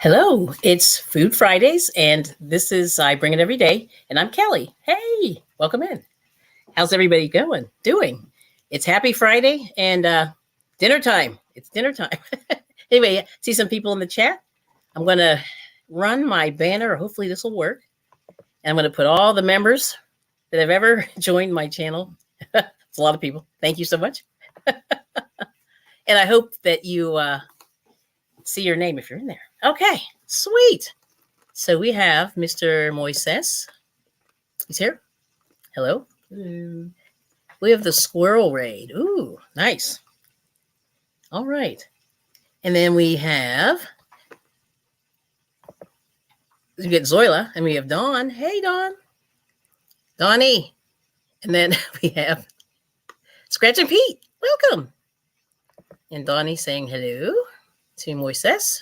Hello, it's Food Fridays, and this is I Bring It Every Day, and I'm Kelly. Hey, welcome in. How's everybody doing? It's Happy Friday and dinner time. It's dinner time. Anyway, see some people in the chat. I'm going to run my banner. Hopefully this will work. And I'm going to put all the members that have ever joined my channel. It's a lot of people. Thank you so much. And I hope that you see your name if you're in there. Okay, sweet. So we have Mr. Moises. He's here. Hello. Hello. We have the squirrel raid. Ooh, nice. All right. And then we get Zoila, and we have Dawn. Hey, Dawn. Donnie. And then we have Scratch and Pete. Welcome. And Donnie saying hello to Moises.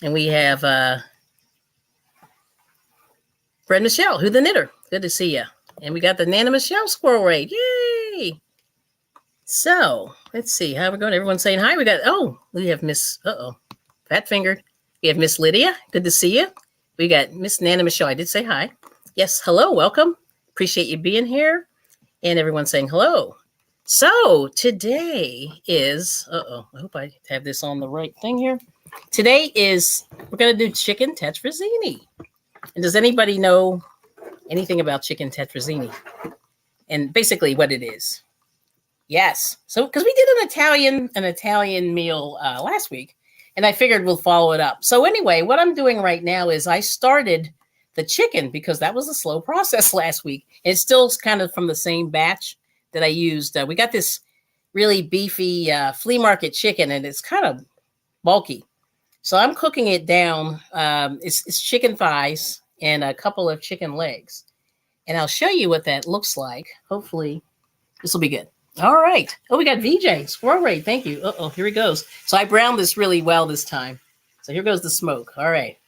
And we have Fred Michelle, who the knitter. Good to see you. And we got the Nana Michelle squirrel raid. Yay! So let's see how we're going. Everyone's saying hi. We have Miss Fat Fingered. We have Miss Lydia. Good to see you. We got Miss Nana Michelle. I did say hi. Yes, hello, welcome. Appreciate you being here. And everyone's saying hello. So today is I hope I have this on the right thing here. Today we're going to do chicken tetrazzini. And does anybody know anything about chicken tetrazzini? And basically what it is? Yes. So because we did an Italian meal last week, and I figured we'll follow it up. So anyway, what I'm doing right now is I started the chicken because that was a slow process last week. And it's still kind of from the same batch that I used. We got this really beefy flea market chicken, and it's kind of bulky. So I'm cooking it down. It's chicken thighs and a couple of chicken legs. And I'll show you what that looks like. Hopefully this will be good. All right. Oh, we got VJ. Squirrel raid. Thank you. Here he goes. So I browned this really well this time. So here goes the smoke. All right.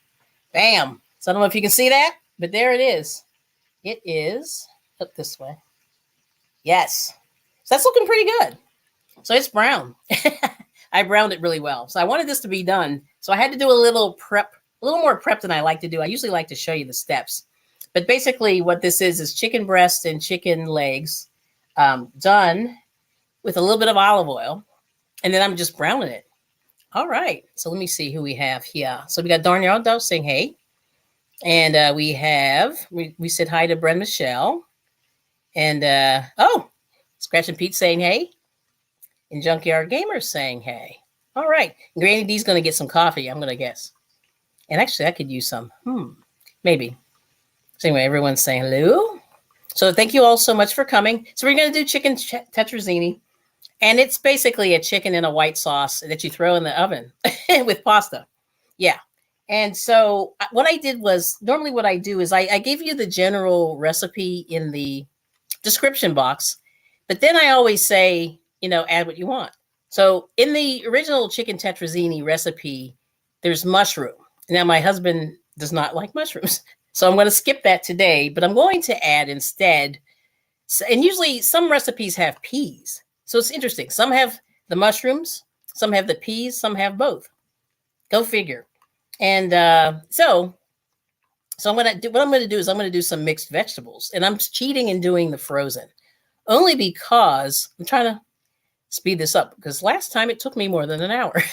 Bam. So I don't know if you can see that, but there it is. It is up this way. Yes. So that's looking pretty good. So it's brown. I browned it really well. So I wanted this to be done. So I had to do a little more prep than I like to do. I usually like to show you the steps. But basically what this is chicken breast and chicken legs done with a little bit of olive oil. And then I'm just browning it. All right. So let me see who we have here. So we got Darnyardo saying hey. And we said hi to Brenda Michelle. And Scratch and Pete saying hey. And Junkyard Gamers saying hey. All right. Granny D's going to get some coffee, I'm going to guess. And actually, I could use some. Maybe. So anyway, everyone's saying hello. So thank you all so much for coming. So we're going to do chicken tetrazzini. And it's basically a chicken in a white sauce that you throw in the oven with pasta. Yeah. And so what I did was, normally what I do is I gave you the general recipe in the description box. But then I always say, add what you want. So in the original chicken tetrazzini recipe, there's mushroom. Now, my husband does not like mushrooms, so I'm going to skip that today, but I'm going to add instead, and usually some recipes have peas. So it's interesting. Some have the mushrooms, some have the peas, some have both. Go figure. And so what I'm going to do is I'm going to do some mixed vegetables, and I'm cheating and doing the frozen only because I'm trying to speed this up because last time it took me more than an hour.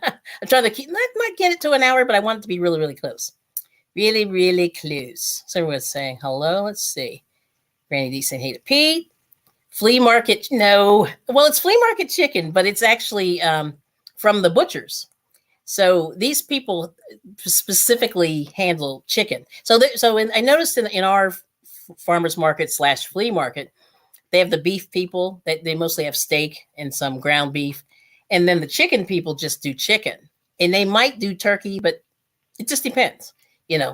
I'm trying to keep not get it to an hour, but I want it to be really, really close. Really, really close. So everyone's saying hello. Let's see. Granny D saying hey to Pete. Flea market. No. Well, it's flea market chicken, but it's actually from the butchers. So these people specifically handle chicken. I noticed in our farmers market / flea market, they have the beef people that they mostly have steak and some ground beef. And then the chicken people just do chicken, and they might do turkey, but it just depends,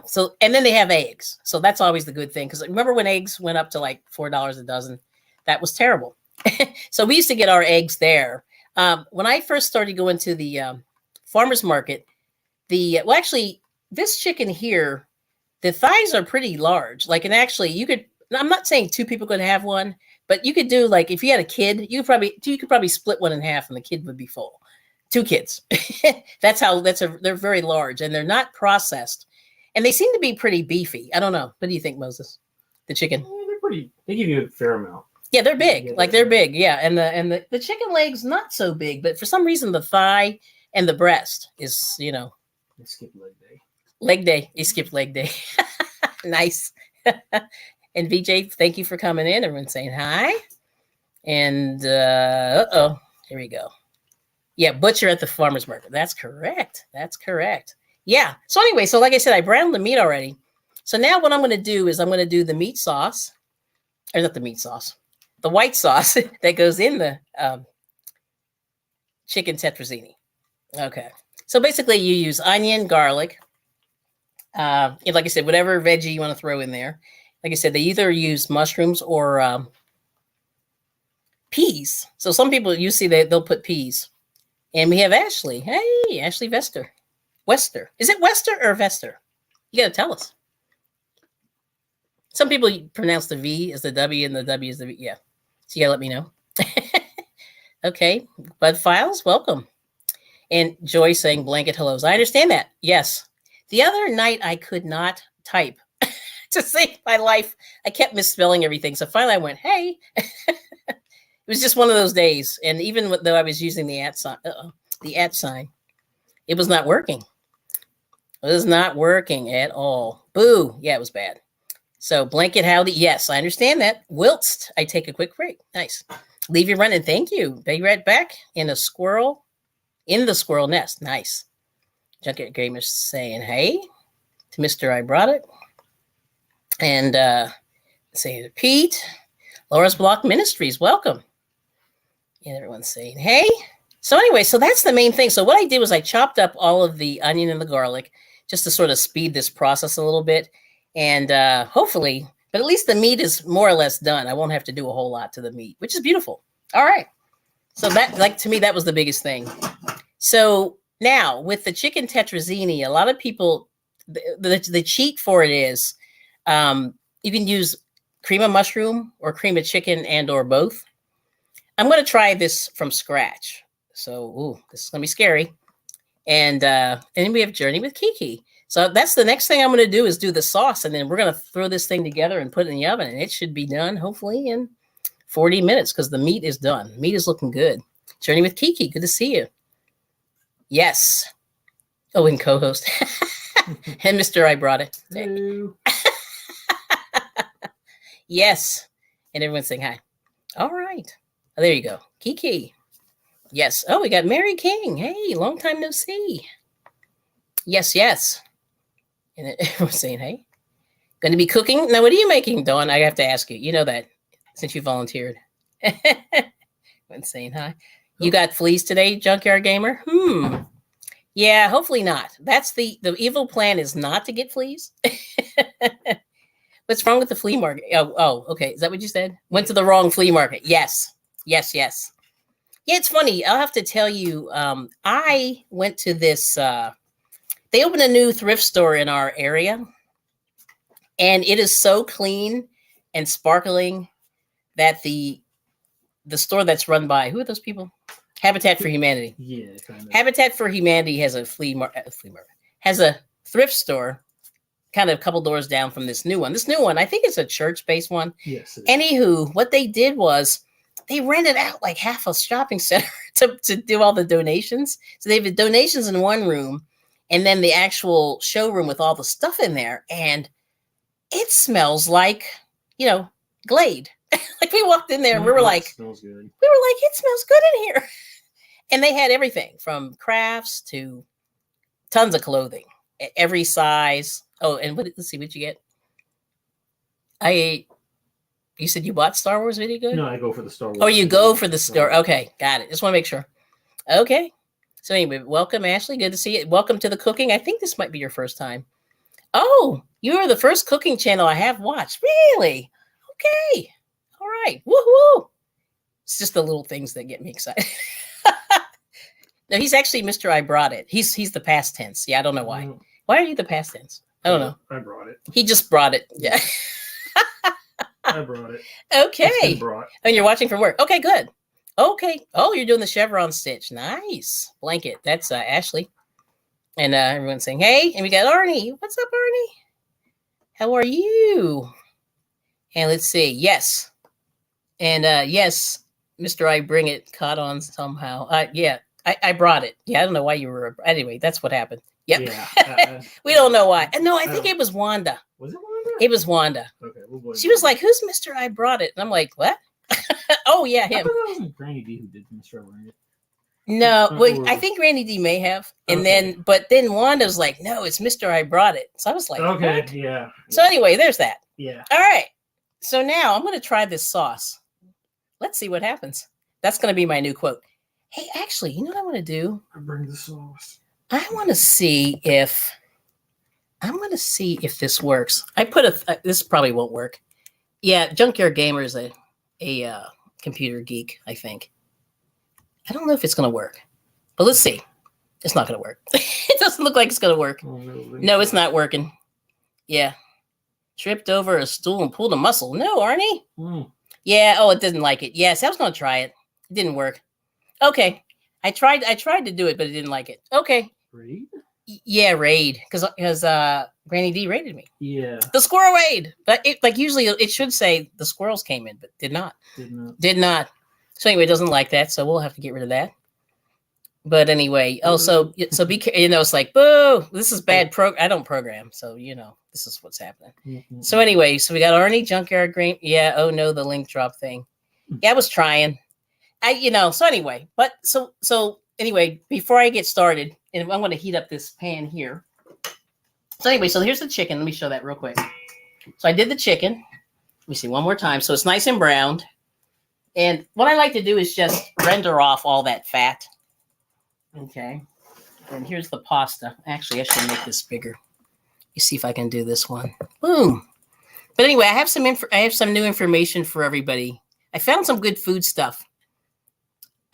So, and then they have eggs. So that's always the good thing. Cause remember when eggs went up to like $4 a dozen, that was terrible. So we used to get our eggs there. When I first started going to the farmer's market, this chicken here, the thighs are pretty large. And actually I'm not saying two people could have one, but you could do if you had a kid, you could probably split one in half and the kid would be full. 2 kids. They're very large and they're not processed. And they seem to be pretty beefy. I don't know. What do you think, Moses? The chicken? Yeah, they give you a fair amount. Yeah, they're big. Yeah, they're big. Yeah. And the chicken legs, not so big, but for some reason the thigh and the breast is, They skip leg day. Leg day. They skipped leg day. Nice. And VJ, thank you for coming in. Everyone's saying hi. And here we go. Yeah, butcher at the farmer's market. That's correct. Yeah. So anyway, so like I said, I browned the meat already. So now what I'm going to do is I'm going to do the meat sauce, or not the meat sauce, the white sauce that goes in the chicken tetrazzini. Okay. So basically you use onion, garlic, like I said, whatever veggie you want to throw in there. Like I said, they either use mushrooms or peas. So some people, you see, they'll put peas. And we have Ashley. Hey, Ashley Vester. Wester. Is it Wester or Vester? You got to tell us. Some people pronounce the V as the W and the W as the V. Yeah. So you got to let me know. Okay. Bud Files, welcome. And Joy saying blanket hellos. I understand that. Yes. The other night I could not type to save my life. I kept misspelling everything. So finally I went, hey. It was just one of those days. And even though I was using the @ sign, it was not working. It was not working at all. Boo. Yeah, it was bad. So blanket howdy. Yes, I understand that. Whilst I take a quick break. Nice. Leave you running. Thank you. Be right back in the squirrel nest. Nice. Junket Gamer saying hey to Mr. I Brought It. And saying to Pete. Laura's Block Ministries. Welcome. And everyone's saying hey. So anyway, so that's the main thing. So what I did was I chopped up all of the onion and the garlic just to sort of speed this process a little bit. And hopefully, but at least the meat is more or less done. I won't have to do a whole lot to the meat, which is beautiful. All right. So that, like, to me, that was the biggest thing. So now with the chicken tetrazzini, a lot of people, the cheat for it is you can use cream of mushroom or cream of chicken and or both. I'm going to try this from scratch. So, this is going to be scary. And then we have Journey with Kiki. So that's the next thing I'm going to do is do the sauce. And then we're going to throw this thing together and put it in the oven. And it should be done, hopefully, in 40 minutes because the meat is done. Meat is looking good. Journey with Kiki. Good to see you. Yes. Oh, and co-host. And Mr. I Brought It. Hello. Yes. And everyone's saying hi. All right. Oh, there you go. Kiki. Yes. Oh, we got Mary King. Hey, long time no see. Yes, yes. And everyone's saying, hey. Going to be cooking? Now, what are you making, Dawn? I have to ask you. You know that since you volunteered. Everyone's saying hi. You got fleas today, Junkyard Gamer? Yeah, hopefully not. That's the evil plan is not to get fleas. What's wrong with the flea market? Oh, okay. Is that what you said? Went to the wrong flea market. Yes. Yes. Yeah, it's funny. I'll have to tell you, I went to this, they opened a new thrift store in our area, and it is so clean and sparkling that the store that's run by, who are those people? Habitat for Humanity. Yeah. Kind of. Habitat for Humanity has a flea market, has a thrift store kind of a couple doors down from this new one. This new one, I think it's a church-based one. Yes. Anywho, what they did was they rented out like half a shopping center to do all the donations. So they have the donations in one room and then the actual showroom with all the stuff in there. And it smells like, Glade. Like we walked in there and we were like, smells good. It smells good in here. And they had everything from crafts to tons of clothing, every size. Oh, and let's see what you get. You said you bought Star Wars video good? No, I go for the Star Wars. Oh, you go for the store. Okay, got it. Just want to make sure. Okay. So anyway, welcome, Ashley. Good to see you. Welcome to the cooking. I think this might be your first time. Oh, you are the first cooking channel I have watched. Really? Okay. All right. Woohoo. It's just the little things that get me excited. No, he's actually Mr. I Brought It. He's the past tense. Yeah, I don't know why. Why are you the past tense? I don't know. I brought it. He just brought it. Yeah. I brought it. Okay. It's been brought. And you're watching from work. Okay, good. Okay. Oh, you're doing the chevron stitch. Nice. Blanket. That's Ashley. And everyone's saying, hey. And we got Arnie. What's up, Arnie? How are you? And let's see. Yes. And yes, Mr. I Bring It caught on somehow. Yeah, I brought it. Yeah, I don't know why you were. Anyway, that's what happened. Yep. Yeah, we don't know why. And no, I think it was Wanda. Was it Wanda? It was Wanda. Okay. We'll She was like, who's Mr. I Brought It? And I'm like, what? Oh, yeah, him. I thought that wasn't Granny D who did Mr. I Bring It. No, well, I think Randy D may have. And Okay. but then Wanda was like, no, it's Mr. I Brought It. So I was like, okay, what? yeah. So anyway, there's that. Yeah. All right. So now I'm going to try this sauce. Let's see what happens. That's going to be my new quote. Hey, actually, you know what I want to do? I bring the sauce. I want to see if this works. I put this probably won't work. Yeah, Junkyard Gamer is a computer geek, I think. I don't know if it's going to work, but let's see. It's not going to work. It doesn't look like it's going to work. Oh, No, it's not working. Yeah. Tripped over a stool and pulled a muscle. No, Arnie. Yeah. Oh, it didn't like it. Yes, I was going to try it. It didn't work. Okay. I tried to do it, but it didn't like it. Okay. Raid? Yeah, raid. Because Granny D raided me. Yeah. The squirrel raid. But usually it should say the squirrels came in, but did not. Did not. So anyway, it doesn't like that, so we'll have to get rid of that. But anyway, so be it's like, boo, this is bad I don't program, so this is what's happening. Mm-hmm. So anyway, so we got Arnie, Junkyard Green. Yeah, oh no, the link drop thing. Yeah, I was trying. So anyway, but so anyway, before I get started, and I'm going to heat up this pan here. So anyway, so here's the chicken. Let me show that real quick. So I did the chicken. Let me see one more time. So it's nice and browned. And what I like to do is just render off all that fat. Okay. And here's the pasta. Actually, I should make this bigger. You see if I can do this one. Boom. But anyway, I have some new information for everybody. I found some good food stuff.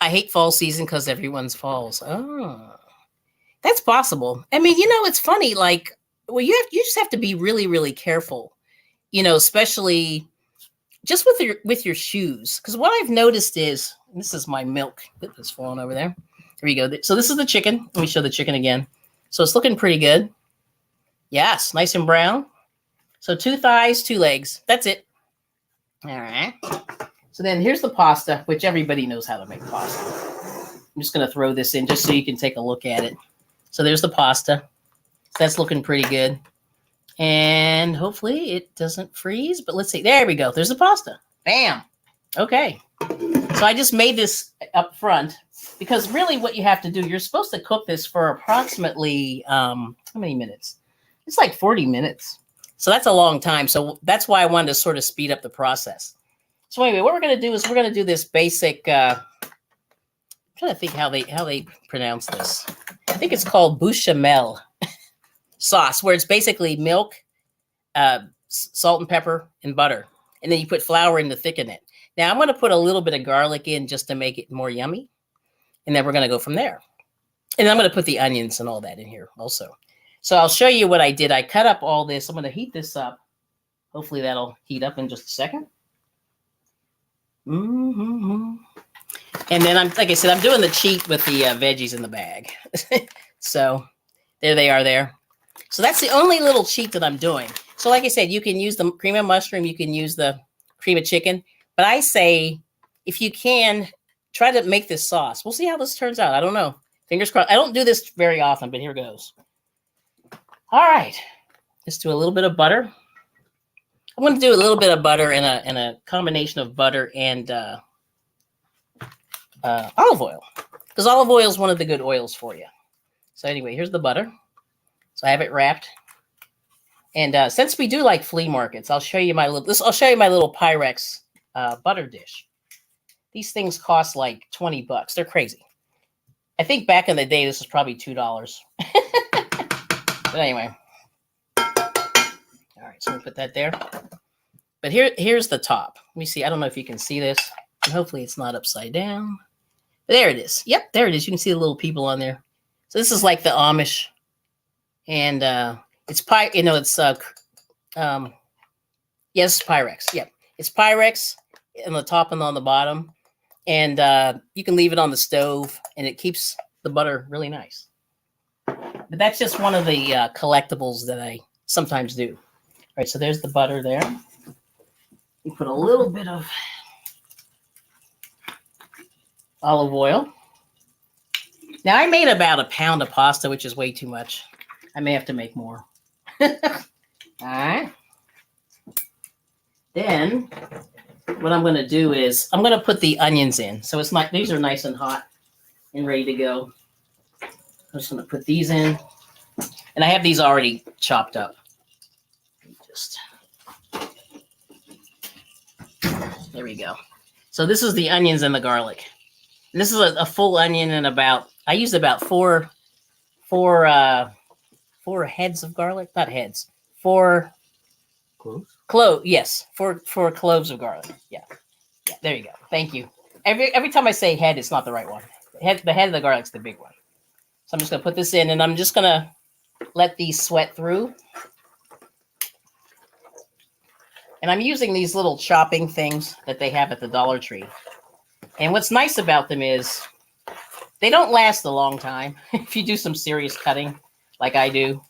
I hate fall season because everyone's falls. Oh, that's possible. I mean, it's funny. Like, well, you just have to be really, really careful. Especially just with your shoes. Because what I've noticed is, this is my milk that's falling over there. There you go. So this is the chicken. Let me show the chicken again. So it's looking pretty good. Yes, nice and brown. So 2 thighs, 2 legs. That's it. All right. So then here's the pasta, which everybody knows how to make pasta. I'm just going to throw this in just so you can take a look at it. So there's the pasta. That's looking pretty good. And hopefully it doesn't freeze, but let's see. There we go. There's the pasta. Bam. Okay. So I just made this up front because really what you have to do, you're supposed to cook this for approximately, how many minutes? It's like 40 minutes. So that's a long time. So that's why I wanted to sort of speed up the process. So anyway, what we're going to do is we're going to do this basic, I'm trying to think how they pronounce this. I think it's called bechamel sauce, where it's basically milk, salt and pepper, and butter. And then you put flour in to thicken it. Now I'm going to put a little bit of garlic in just to make it more yummy. And then we're going to go from there. And I'm going to put the onions and all that in here also. So I'll show you what I did. I cut up all this. I'm going to heat this up. Hopefully that'll heat up in just a second. Mm-hmm. And then like I said, I'm doing the cheat with the veggies in the bag. So there they are there. So that's the only little cheat that I'm doing. So like I said, you can use the cream of mushroom. You can use the cream of chicken. But I say, if you can, try to make this sauce. We'll see how this turns out. I don't know. Fingers crossed. I don't do this very often, but here goes. All right. Let's do a little bit of butter. I'm going to do a little bit of butter and a combination of butter and olive oil. Because olive oil is one of the good oils for you. So anyway, here's the butter. So I have it wrapped. And since we do like flea markets, I'll show you my little Pyrex butter dish. These things cost like $20. They're crazy. I think back in the day, this was probably $2. But anyway. All right, so we'll put that there. But here's the top. Let me see. I don't know if you can see this. And hopefully it's not upside down. But there it is. Yep, there it is. You can see the little people on there. So this is like the Amish. And it's yes, Pyrex. Yep. It's Pyrex on the top and on the bottom. And you can leave it on the stove, and it keeps the butter really nice. But that's just one of the collectibles that I sometimes do. All right, so there's the butter there. You put a little bit of olive oil. Now, I made about a pound of pasta, which is way too much. I may have to make more. All right. Then what I'm going to do is I'm going to put the onions in. So it's not, these are nice and hot and ready to go. I'm just going to put these in. And I have these already chopped up. Just there we go. So this is the onions and the garlic. And this is a full onion and about, I used about four heads of garlic, not heads, four cloves. Yes, four cloves of garlic. Yeah, there you go. Thank you. Every time I say head, it's not the right one. The head of the garlic's the big one. So I'm just gonna put this in, and I'm just gonna let these sweat through. And I'm using these little chopping things that they have at the Dollar Tree. And what's nice about them is they don't last a long time if you do some serious cutting like I do.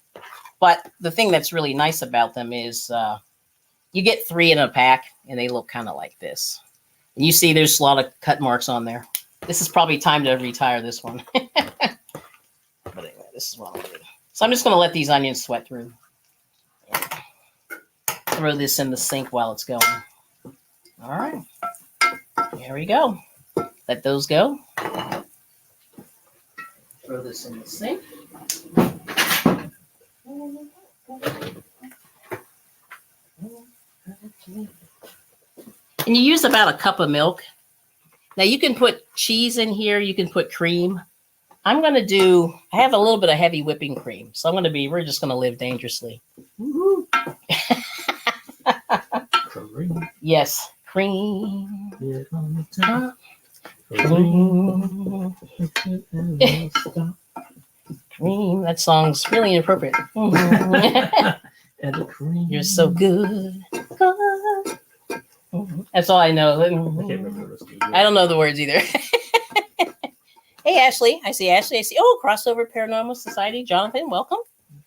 But the thing that's really nice about them is you get 3 in a pack, and they look kind of like this. And you see there's a lot of cut marks on there. This is probably time to retire this one. But anyway, this is what I'm going to do. So I'm just going to let these onions sweat through. Throw this in the sink while it's going. All right. Here we go. Let those go. Throw this in the sink. And you use about a cup of milk. Now you can put cheese in here. You can put cream. I have a little bit of heavy whipping cream. So we're just going to live dangerously. Cream. Yes, cream. Yeah, on the top. Cream. That song's really inappropriate. And the cream. You're so good. That's all I know. I can't remember the rest of it. I don't know the words either. Hey, Ashley. I see Ashley. I see. Oh, Crossover Paranormal Society. Jonathan, welcome.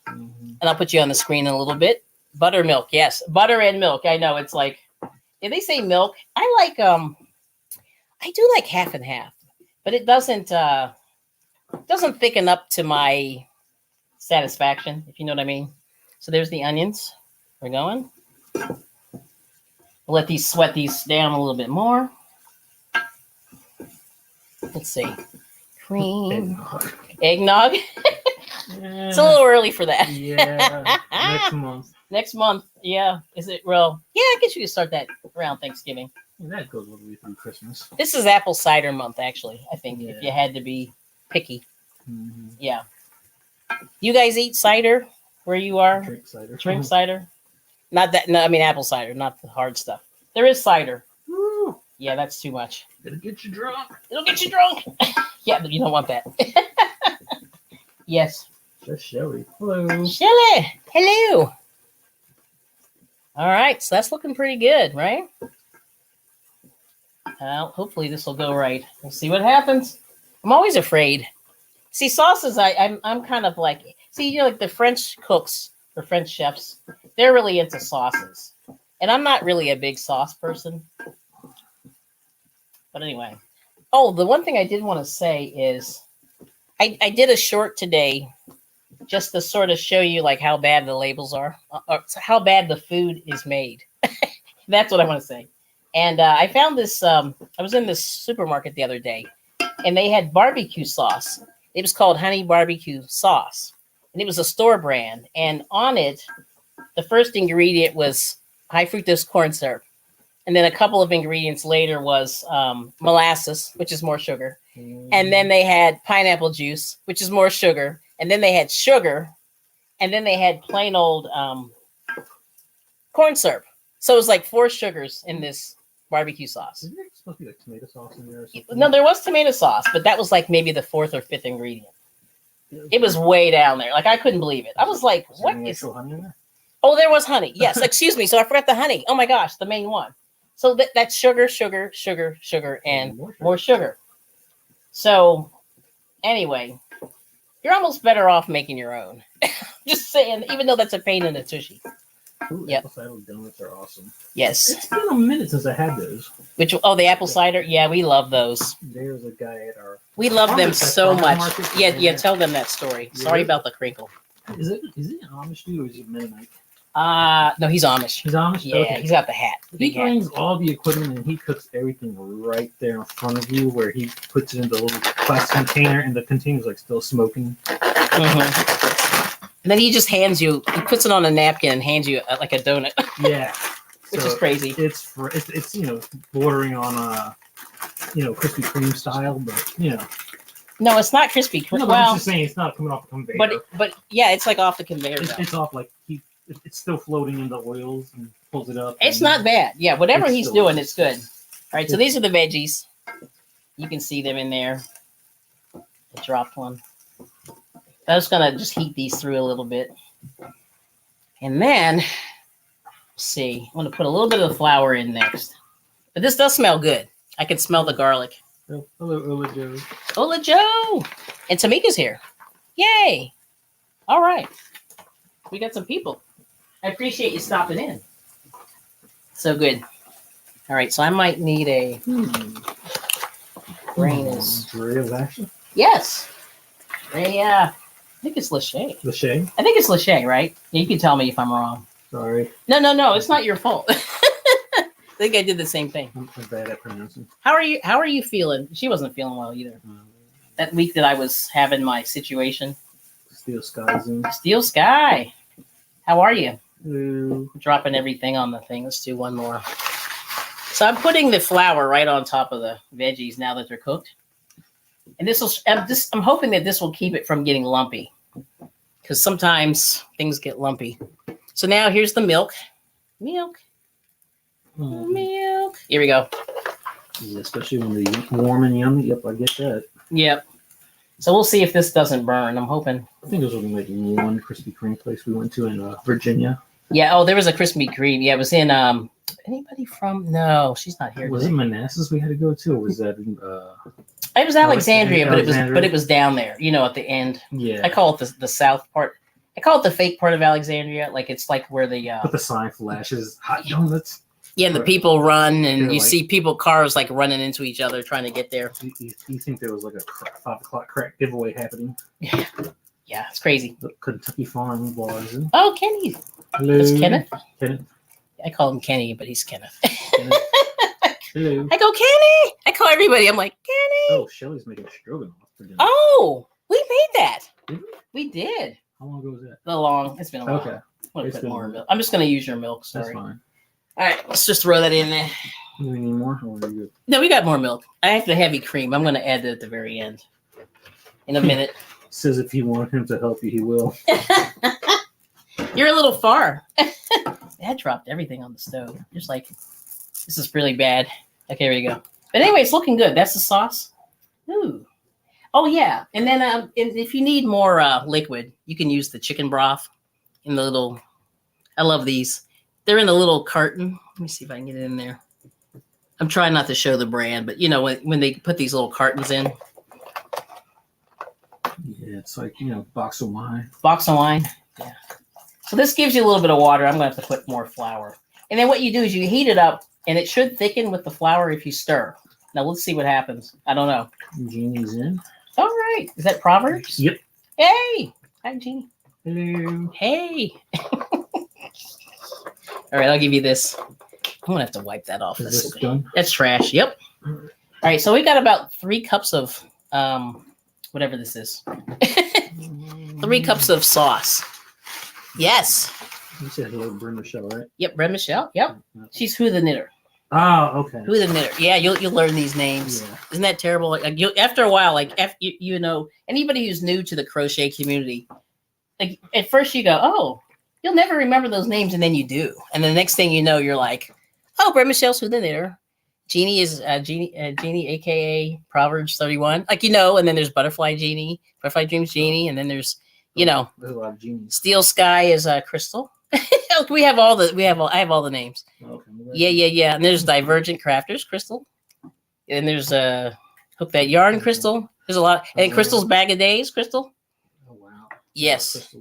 And I'll put you on the screen in a little bit. Buttermilk. Yes. Butter and milk. I know. It's like, if they say milk, I do like half and half, but it doesn't thicken up to my satisfaction, if you know what I mean. So there's the onions. We're going. We'll let these sweat these down a little bit more. Let's see. Cream. Eggnog. Yeah. It's a little early for that. Yeah. Next month. Next month. Yeah. Is it real? Yeah, I guess you could start that around Thanksgiving. Yeah, that goes all the way through Christmas. This is apple cider month, actually, I think, Yeah. if you had to be picky. Mm-hmm. Yeah. You guys eat cider where you are? Drink cider. Drink cider? Not that, no, I mean apple cider, not the hard stuff. There is cider. Woo. Yeah, that's too much. It'll get you drunk. It'll get you drunk. Yeah, but you don't want that. Yes. Just Shelly. Hello. Shelly, hello. All right, so that's looking pretty good, right? Hopefully this will go right. We'll see what happens. I'm always afraid. See, sauces, I'm kind of like, like the French cooks or French chefs, they're really into sauces. And I'm not really a big sauce person. But anyway. Oh, the one thing I did want to say is I did a short today just to sort of show you like how bad the labels are, or how bad the food is made. That's what I want to say. And I found this, I was in this supermarket the other day, and they had barbecue sauce. It was called Honey Barbecue Sauce. And it was a store brand. And on it, the first ingredient was high fructose corn syrup. And then a couple of ingredients later was molasses, which is more sugar. And then they had pineapple juice, which is more sugar. And then they had sugar. And then they had plain old corn syrup. So it was like 4 sugars in this barbecue sauce. Isn't there supposed to be like tomato sauce in there or something? No, there was tomato sauce, but that was like maybe the 4th or 5th ingredient. It was way down there. Like I couldn't believe it. I was like, what is actual honey in there? Oh, there was honey. Yes, excuse me. So I forgot the honey. Oh my gosh, the main one. So that's sugar, sugar, sugar, sugar, and more sugar. So anyway, you're almost better off making your own. Just saying, even though that's a pain in the tushy. Ooh, Yep. apple cider donuts are awesome. Yes. It's been a minute since I had those. Which the apple cider? Yeah, we love those. There's a guy at our. We love them so much. market. Yeah. Tell them that story. Yeah. Sorry about the crinkle. Is it an Amish dude or is he Mennonite? No, he's Amish. He's Amish. Yeah, Okay. he's got the hat. The He big hat. brings all the equipment and he cooks everything right there in front of you, where he puts it in the little plastic container, and the container's like still smoking. Mm-hmm. And then he just hands you. He puts it on a napkin and hands you like a donut. Yeah, Which is crazy. It's bordering on Krispy Kreme style, but No, it's not Krispy Kreme. No, Well, I'm just saying it's not coming off the conveyor. but yeah, it's like off the conveyor belt. It's off like it's still floating in the oils and pulls it up. It's not bad. Yeah, whatever It's he's still- doing, it's good. All right, so these are the veggies. You can see them in there. I dropped one. I was gonna just heat these through a little bit, and then let's see. I'm gonna put a little bit of the flour in next. But this does smell good. I can smell the garlic. Oh, hello, Ola Joe. Hola Joe, and Tamika's here. Yay! All right, we got some people. I appreciate you stopping in. So good. All right, so I might need a brain is Real action. yes. I think it's Lachey. Lachey. I think it's Lachey, right? You can tell me if I'm wrong. Sorry, No, it's not your fault. I think I did the same thing. I'm bad at pronouncing. How are you feeling? She wasn't feeling well either. That week that I was having my situation. Steel Skies in. Steel Sky. How are you? Hello. Dropping everything on the thing. Let's do one more. So I'm putting the flour right on top of the veggies now that they're cooked. And I'm hoping that this will keep it from getting lumpy, because sometimes things get lumpy. So now here's the milk. Milk. Here we go. Yeah, especially when they're warm and yummy. Yep, I get that. Yep. So we'll see if this doesn't burn. I'm hoping. I think there's only like one Krispy Kreme place we went to in Virginia. Yeah. Oh, there was a Krispy Kreme. Yeah, it was in anybody from? No, she's not here. Was it Manassas we had to go to, or was that? It was Alexandria, Alexandria. but it was down there. At the end. Yeah. I call it the south part. I call it the fake part of Alexandria. Like it's like where the But the sign flashes hot donuts. yeah, and the people run, and They're you like- see cars like running into each other trying to get there. You think there was like a 5 o'clock crack giveaway happening? Yeah, it's crazy. The Kentucky Farm bars. Oh, Kenny. Hello. It's Kenneth. Kenneth. I call him Kenny, but he's Kenneth. Kenneth. Hello. I go, Kenny. I call everybody. I'm like, Kenny. Oh, Shelly's making stroganoff for dinner. Oh, we made that. Did we? We did. How long ago was that? It's been a while. Okay, I'm gonna It's put been more a while. milk. I'm just gonna use your milk. that's Sorry. All fine. right, let's just throw that in there. Do we need more? Or are you good? No, we got more milk. I have the heavy cream. I'm gonna add it at the very end. In a minute. Says if you want him to help you, he will. You're a little far. Dad dropped everything on the stove. Just like, this is really bad. Okay, here we go. But anyway, it's looking good. That's the sauce. Ooh. Oh, yeah. And then and if you need more liquid, you can use the chicken broth in the little, I love these. They're in a little carton. Let me see if I can get it in there. I'm trying not to show the brand, but when they put these little cartons in. Yeah, it's like, box of wine. Box of wine. Yeah. So this gives you a little bit of water. I'm going to have to put more flour. And then what you do is you heat it up, and it should thicken with the flour if you stir. Now, let's see what happens. I don't know. Jeannie's in. All right. Is that Proverbs? Yep. Hey. Hi, Jeannie. Hello. Hey. All right. I'll give you this. I'm going to have to wipe that off. Is this done? That's trash. Yep. All right. So we got about 3 cups of whatever this is. 3 cups of sauce. Yes. You said hello, Brenda Shell, right? Yep. Brenda Michelle. Yep. She's Who the Knitter. Oh, okay. Who the Knitter. Yeah, you'll learn these names. Yeah. Isn't that terrible? Like after a while, like anybody who's new to the crochet community, like at first you go, oh, you'll never remember those names, and then you do, and the next thing you know, you're like, oh, Brett Michelle's Who the Knitter. Jeannie is Jeannie, aka Proverbs 31, and then there's Butterfly Dreams Jeannie, and then there's There's a lot of genies. Steel Sky is Crystal. I have all the names. Okay, Yeah. And there's Divergent Crafters, Crystal. And there's Hook That Yarn, Crystal. There's a lot. And Crystal's Bag of Days, Crystal. Oh, wow. Yes.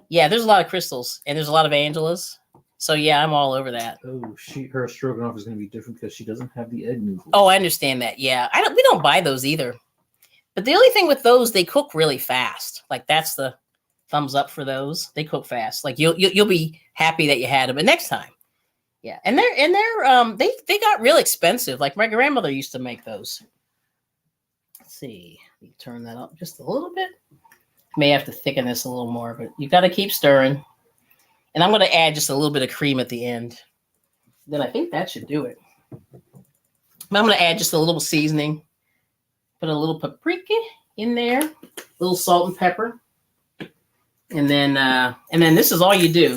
Yeah, there's a lot of crystals. And there's a lot of Angelas. So, yeah, I'm all over that. Oh, her stroganoff is going to be different because she doesn't have the egg noodles. Oh, I understand that. Yeah. We don't buy those either. But the only thing with those, they cook really fast. Like, that's the thumbs up for those. They cook fast. Like, you'll be happy that you had them. But next time. Yeah. And they got real expensive. Like, my grandmother used to make those. Let's see. Let me turn that up just a little bit. May have to thicken this a little more, but you got to keep stirring. And I'm going to add just a little bit of cream at the end. Then I think that should do it. I'm going to add just a little seasoning. Put a little paprika in there, a little salt and pepper, and then this is all you do.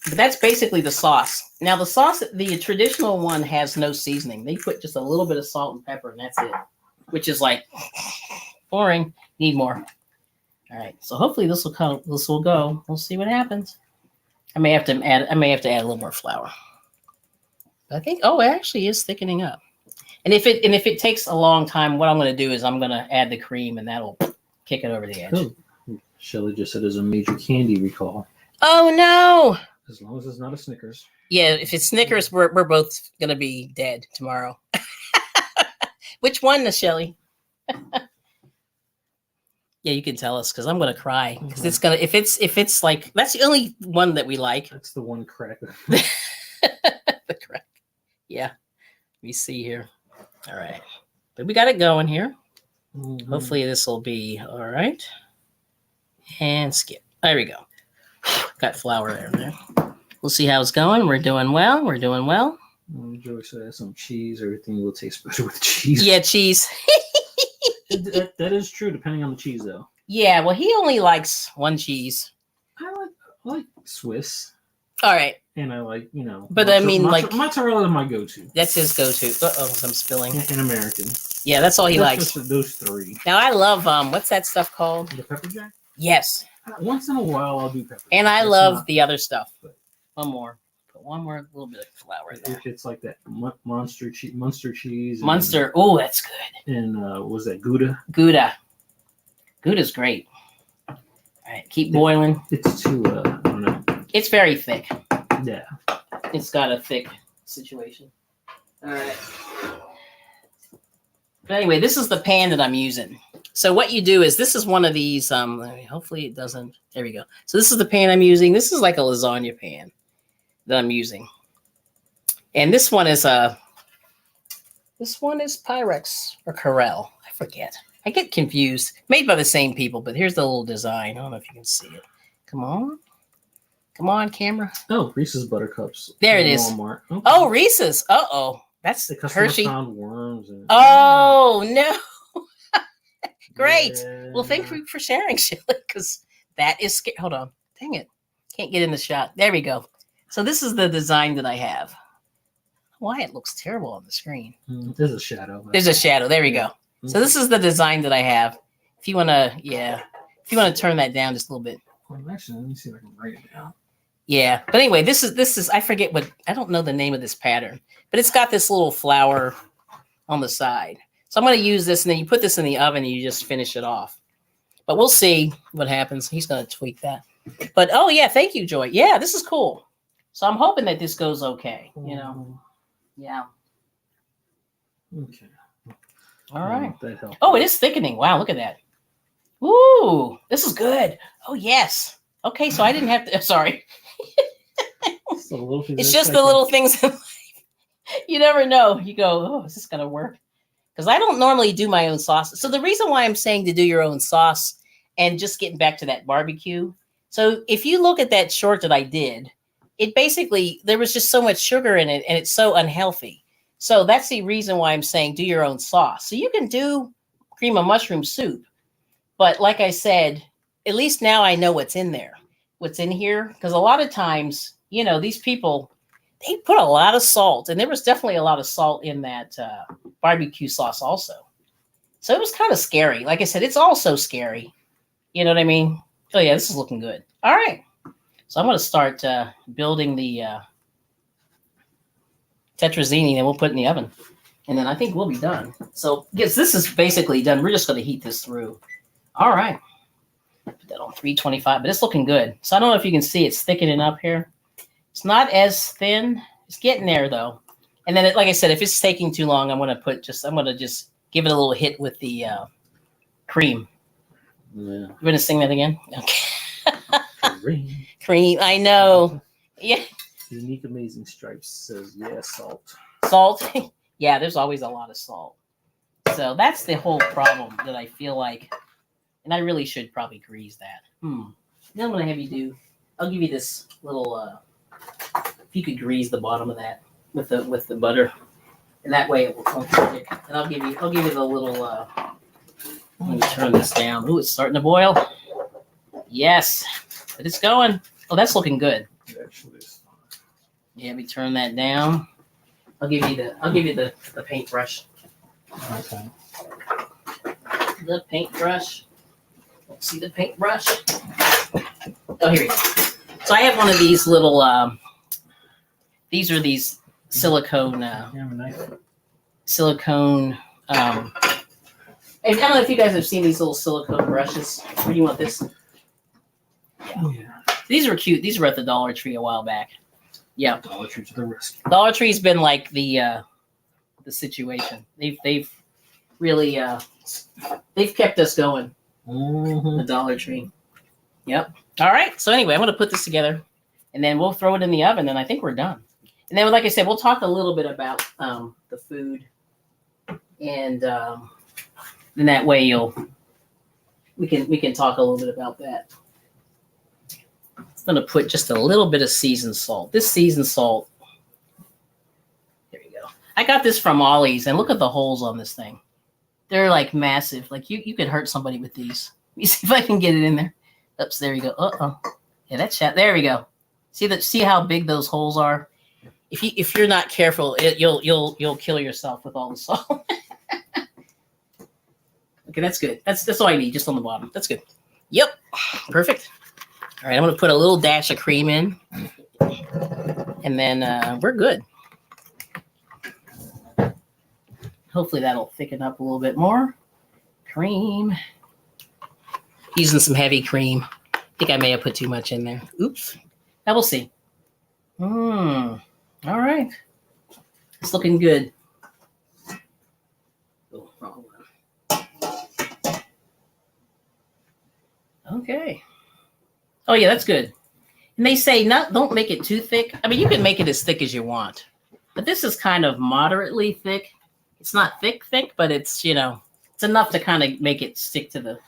But that's basically the sauce. Now the sauce, the traditional one has no seasoning. They put just a little bit of salt and pepper, and that's it. Which is like boring. Need more. All right. So hopefully this will go. We'll see what happens. I may have to add a little more flour. But I think it actually is thickening up. And if it takes a long time, what I'm going to do is I'm going to add the cream, and that'll kick it over the edge. Oh. Shelly just said there's a major candy recall. Oh no! As long as it's not a Snickers. Yeah, if it's Snickers, we're both going to be dead tomorrow. Which one, Shelly? Yeah, you can tell us because I'm going to cry because it's gonna if it's like that's the only one that we like. That's the one cracker. The crack. Yeah. Let me see here. All right. But we got it going here. Mm-hmm. Hopefully this will be all right. And skip. There we go. Got flour there. We'll see how it's going. We're doing well. Joey said some cheese. Everything will taste better with cheese. Yeah, cheese. that is true, depending on the cheese, though. Yeah, well, he only likes one cheese. I like Swiss. All right. And I like, But I mean, like... Mozzarella is my go-to. That's his go-to. Uh-oh, I'm spilling. And American. Yeah, that's all he likes. Just those three. Now, I love, what's that stuff called? The pepper jack? Yes. Once in a while, I'll do pepper jack. And I love the other stuff. One more. Put one more little bit of flour in there. It's like that Munster cheese. Munster. Oh, that's good. And what was that? Gouda? Gouda's great. All right, keep boiling. It's too, I don't know. It's very thick. Yeah. It's got a thick situation. All right. But anyway, this is the pan that I'm using. So what you do is this is one of these. Hopefully it doesn't. There we go. So this is the pan I'm using. This is like a lasagna pan that I'm using. And this one is Pyrex or Corel. I forget. I get confused. Made by the same people, but here's the little design. I don't know if you can see it. Come on, camera. Oh, Reese's Buttercups. There it is. Walmart. Okay. Oh, Reese's. Uh-oh. That's the customer Hershey. Found worms. Oh, no. Great. Yeah. Well, thank you for sharing, Shelly, because that is scary. Hold on. Dang it. Can't get in the shot. There we go. So this is the design that I have. Why it looks terrible on the screen. There's a shadow. There's a shadow. There we go. So this is the design that I have. If you want to turn that down just a little bit. Well, actually, let me see if I can write it down. Yeah. But anyway, this is, I forget I don't know the name of this pattern, but it's got this little flower on the side. So I'm going to use this, and then you put this in the oven and you just finish it off. But we'll see what happens. He's going to tweak that. But, oh, yeah, thank you, Joy. Yeah, this is cool. So I'm hoping that this goes okay, Yeah. Okay. All right. That helps. Oh, it is thickening. Wow, look at that. Ooh, this is good. Oh, yes. Okay, so I didn't have to. Sorry. It's just the little things in life. You never know. You go, oh, is this going to work? Because I don't normally do my own sauce. So the reason why I'm saying to do your own sauce and just getting back to that barbecue. So if you look at that short that I did, it basically, there was just so much sugar in it and it's so unhealthy. So that's the reason why I'm saying do your own sauce. So you can do cream of mushroom soup. But like I said, at least now I know what's in there, what's in here. Because a lot of times, these people, they put a lot of salt. And there was definitely a lot of salt in that barbecue sauce also. So it was kind of scary. Like I said, it's also scary. You know what I mean? Oh, yeah, this is looking good. All right. So I'm going to start building the Tetrazzini, and we'll put it in the oven. And then I think we'll be done. So, yes, this is basically done. We're just going to heat this through. All right. Put that on 325, but it's looking good. So I don't know if you can see it's thickening up here. It's not as thin. It's getting there, though. And then, like I said, if it's taking too long, I'm going to just give it a little hit with the cream. Yeah. You want to sing that again? Okay. Cream. Cream. I know. Yeah. Unique Amazing Stripes says, yeah, salt. Salt. Yeah, there's always a lot of salt. So that's the whole problem that I feel like, and I really should probably grease that. Then I'm going to have you do, I'll give you this little, if you could grease the bottom of that with the butter. And that way it will come thick. And I'll give you the little, let me turn this down. Ooh, it's starting to boil. Yes, but it's going. Oh, that's looking good. Actually, it's Yeah, let me turn that down. I'll give you the paintbrush. okay. The paintbrush. Let's see the paintbrush. Oh, here we go. So I have one of these little. These are these silicone. You have a knife? Silicone. I don't know if you guys have seen these little silicone brushes. Where do you want this? Yeah. These were cute. These were at the Dollar Tree a while back. Yeah. Dollar Tree to the rescue. Dollar Tree's been like the situation. They've really they've kept us going. The Dollar Tree. Yep. All right. So anyway, I'm going to put this together, and then we'll throw it in the oven, and I think we're done. And then, like I said, we'll talk a little bit about the food, and then that way we can talk a little bit about that. I'm going to put just a little bit of seasoned salt. This seasoned salt. There you go. I got this from Ollie's, and look at the holes on this thing. They're like massive. Like you could hurt somebody with these. Let me see if I can get it in there. Oops, there you go. Yeah, that's shot. There we go. See how big those holes are? If you're not careful, you'll kill yourself with all the salt. Okay, that's good. That's all I need, just on the bottom. That's good. Yep, perfect. All right, I'm gonna put a little dash of cream in, and then we're good. Hopefully that'll thicken up a little bit more. Cream. Using some heavy cream. I think I may have put too much in there. Oops. Now we'll see. All right. It's looking good. Oh, wrong one. Okay. Oh yeah, that's good. And they say don't make it too thick. I mean, you can make it as thick as you want, but this is kind of moderately thick. It's not thick, but it's it's enough to kind of make it stick to the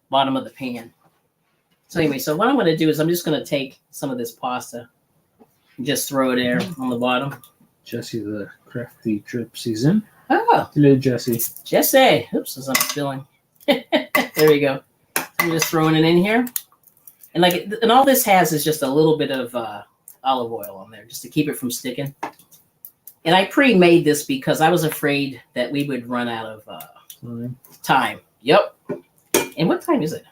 bottom of the pan. So anyway, so what I'm going to do is I'm just going to take some of this pasta and just throw it there on the bottom. Jesse the crafty drip season. Oh, Hello, Jesse. Jesse. Oops, as I'm spilling. There we go. I'm just throwing it in here. And all this has is just a little bit of olive oil on there just to keep it from sticking. And I pre-made this because I was afraid that we would run out of time. Yep. And what time is it?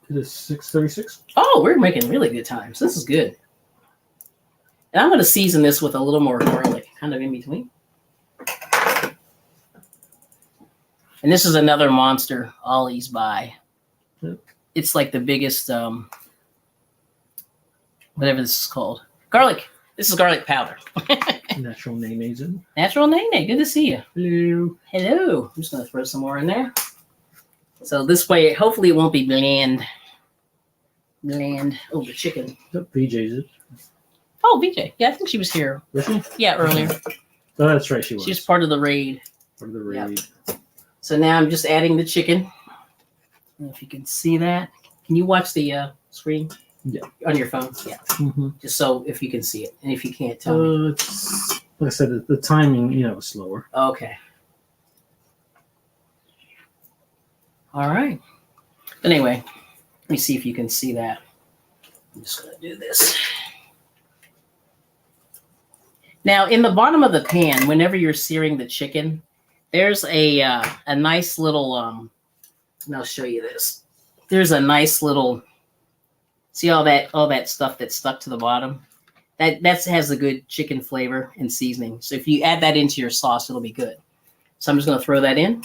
It is 6:36. Oh, we're making really good time. So this is good. And I'm going to season this with a little more garlic, kind of in between. And this is another monster Ollie's buy. Yep. It's like the biggest, whatever this is called. Garlic. This is garlic powder. Natural Nene. Natural Nene. Good to see you. Hello. Hello. I'm just going to throw some more in there. So this way, hopefully it won't be bland. Oh, the chicken. VJ's it. Oh, VJ. Yeah, I think she was here. Was she? Yeah, earlier. Oh, that's right. She was. She's part of the raid. Part of the raid. Yep. So now I'm just adding the chicken. I don't know if you can see that. Can you watch the screen? Yeah. On your phone? Yeah. Mm-hmm. Just so if you can see it. And if you can't, tell me. It's, like I said, the timing, is slower. Okay. All right. But anyway, let me see if you can see that. I'm just going to do this. Now, in the bottom of the pan, whenever you're searing the chicken, there's a nice little, and I'll show you this. There's a nice little, see all that stuff that's stuck to the bottom? That has a good chicken flavor and seasoning. So if you add that into your sauce, it'll be good. So I'm just going to throw that in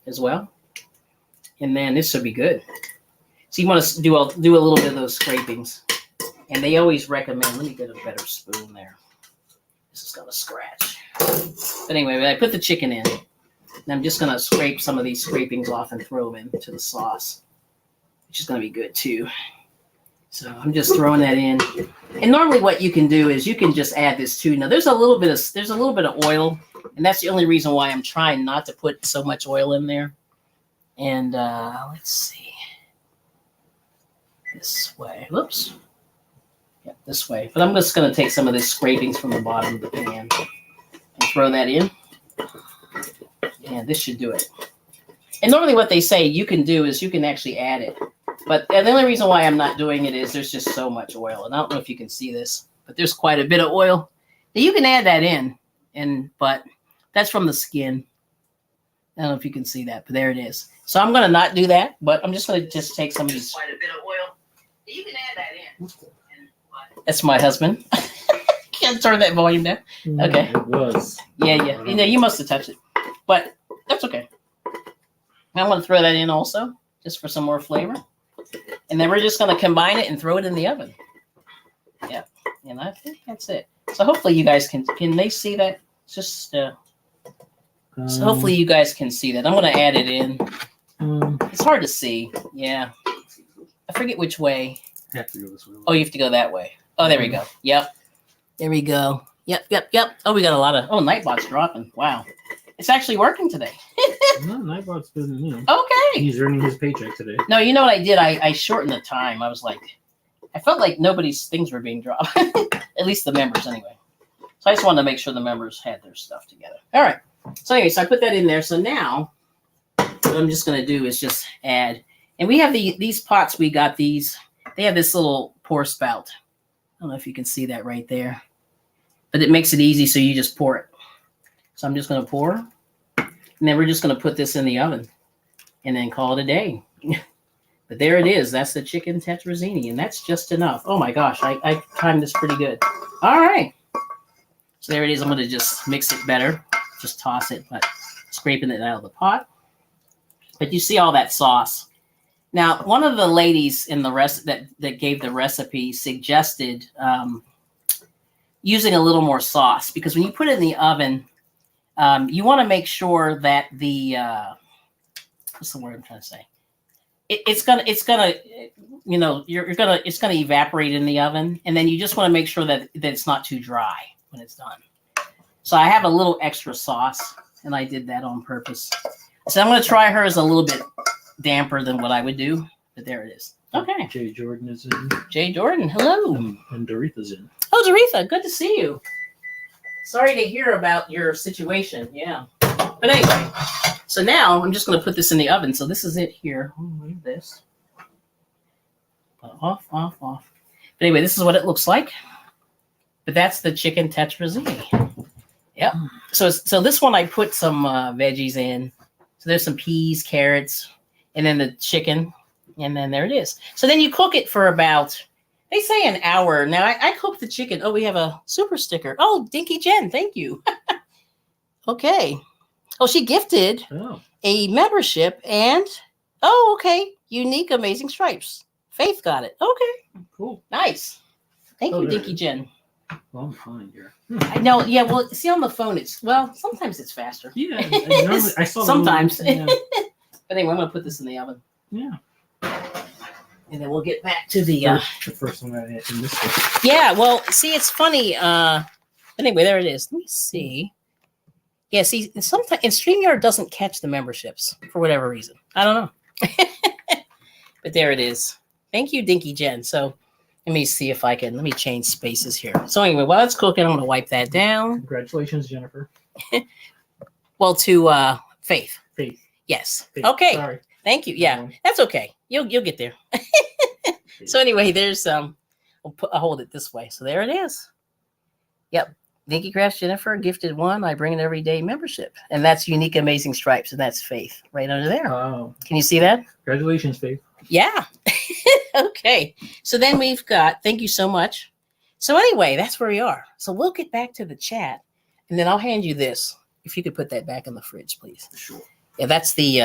as well. And then this should be good. So you want to do a little bit of those scrapings. And they always recommend, let me get a better spoon there. This is going to scratch. But anyway, I put the chicken in. And I'm just going to scrape some of these scrapings off and throw them into the sauce, which is going to be good too. So I'm just throwing that in. And normally what you can do is you can just add this too. Now there's a little bit of oil, and that's the only reason why I'm trying not to put so much oil in there. And let's see. This way. Whoops. Yeah, this way. But I'm just going to take some of this scrapings from the bottom of the pan and throw that in. And this should do it. And normally what they say you can do is you can actually add it. But the only reason why I'm not doing it is there's just so much oil. And I don't know if you can see this, but there's quite a bit of oil. Now you can add that in, but that's from the skin. I don't know if you can see that, but there it is. So I'm going to not do that, but I'm just going to just take some of these. Quite a bit of oil. You can add that in. That's my husband. Can't turn that volume down. Okay. It was. Yeah. You must have touched it, but that's okay. I want to throw that in also, just for some more flavor. And then we're just going to combine it and throw it in the oven. Yeah. And I think that's it. So hopefully you guys can they see that? Just so hopefully you guys can see that. I'm going to add it in. It's hard to see. Yeah. I forget which way. You have to go this way. Oh, you have to go that way. Oh, there we go. Yep. There we go. Yep. Oh, we got a lot of, Nightbot's dropping. Wow. It's actually working today. No, Nightbot's doing, Okay. He's earning his paycheck today. No, you know what I did? I shortened the time. I felt like nobody's things were being dropped. At least the members, anyway. So I just wanted to make sure the members had their stuff together. All right. So anyway, I put that in there. So now what I'm just going to do is just add. And we have these pots. We got these. They have this little pour spout. I don't know if you can see that right there. But it makes it easy, so you just pour it. So I'm just going to pour. And then we're just going to put this in the oven. And then call it a day. But there it is. That's the chicken tetrazzini. And that's just enough. Oh, my gosh. I timed this pretty good. All right. So there it is. I'm going to just mix it better. Just toss it, but scraping it out of the pot. But you see all that sauce. Now, one of the ladies in the rest that gave the recipe suggested using a little more sauce, because when you put it in the oven, you want to make sure that the what's the word I'm trying to say? It's gonna evaporate in the oven, and then you just want to make sure that it's not too dry when it's done. So I have a little extra sauce, and I did that on purpose. So I'm going to try hers a little bit damper than what I would do, but there it is. Okay. Jay Jordan is in. Jay Jordan, hello. And Doretha's in. Oh, Doretha, good to see you. Sorry to hear about your situation. Yeah. But anyway, so now I'm just going to put this in the oven. So this is it here. Leave this. Off. But anyway, this is what it looks like. But that's the chicken tetrazzini. Yep. So this one I put some veggies in. So there's some peas, carrots, and then the chicken. And then there it is. So then you cook it for about, they say an hour. Now I cook the chicken. Oh, we have a super sticker. Oh, Dinky Jen, thank you. Okay. Oh, she gifted a membership and, okay. Unique Amazing Stripes. Faith got it. Okay. Cool. Nice. Thank you, Dinky Jen. Well, I'm fine here. I know. Yeah. Well, see on the phone, sometimes it's faster. Yeah. I saw sometimes. Yeah. But anyway, I'm going to put this in the oven. Yeah. And then we'll get back to the first one in this one. Yeah. Well, see, it's funny. Anyway, there it is. Let me see. Yeah. See, sometimes StreamYard doesn't catch the memberships for whatever reason. I don't know. But there it is. Thank you, Dinky Jen. So let me see if let me change spaces here. So anyway, while it's cooking, I'm going to wipe that down. Congratulations, Jennifer. Well, to Faith. Faith. Yes. Faith. Okay. Sorry. Thank you. Yeah, that's okay. You'll get there. So anyway, there's I'll hold it this way. So there it is. Yep. Dinky Crafts Jennifer gifted one. I bring an everyday membership, and that's Unique Amazing Stripes, and that's Faith right under there. Wow. Can you see that? Congratulations, Faith. Yeah. Okay. So then we've got. Thank you so much. So anyway, that's where we are. So we'll get back to the chat, and then I'll hand you this. If you could put that back in the fridge, please. Sure. Yeah, that's the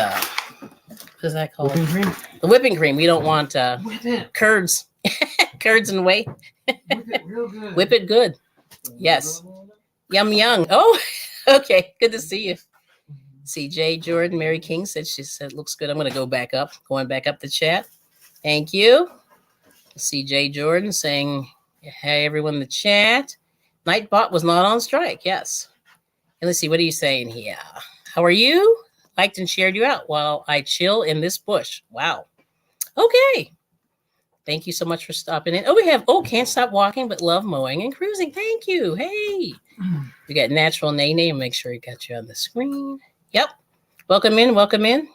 what is that called? Whipping cream? The whipping cream. We don't want Whip it. curds. Curds and whey. Whip it real good. Whip it good. Yes. Yum yum. Oh, okay. Good to see you. CJ Jordan, Mary King she said looks good. I'm gonna go back up. Going back up the chat. Thank you. CJ Jordan saying, hey everyone in the chat. Nightbot was not on strike. Yes. And let's see, what are you saying here? How are you? Liked and shared you out while I chill in this bush. Wow. Okay. Thank you so much for stopping in. Oh, we have, can't stop walking, but love mowing and cruising. Thank you. Hey. We got Natural Nene. Make sure we got you on the screen. Yep. Welcome in. Welcome in.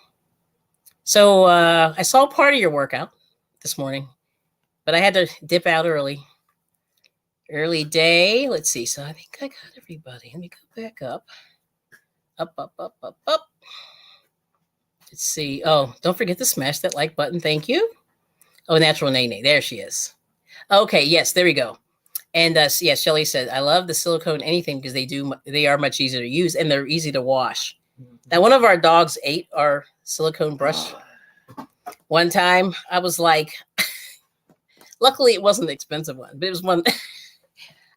So I saw part of your workout this morning, but I had to dip out early. Early day. Let's see. So I think I got everybody. Let me go back up. Up, up, up, up, up. Let's see. Oh, don't forget to smash that like button. Thank you. Oh, Natural Nene. There she is. Okay. Yes, there we go. And yeah, Shelly said, I love the silicone anything because they are much easier to use and they're easy to wash. Now, one of our dogs ate our silicone brush. One time I was like, luckily it wasn't an expensive one, but it was one.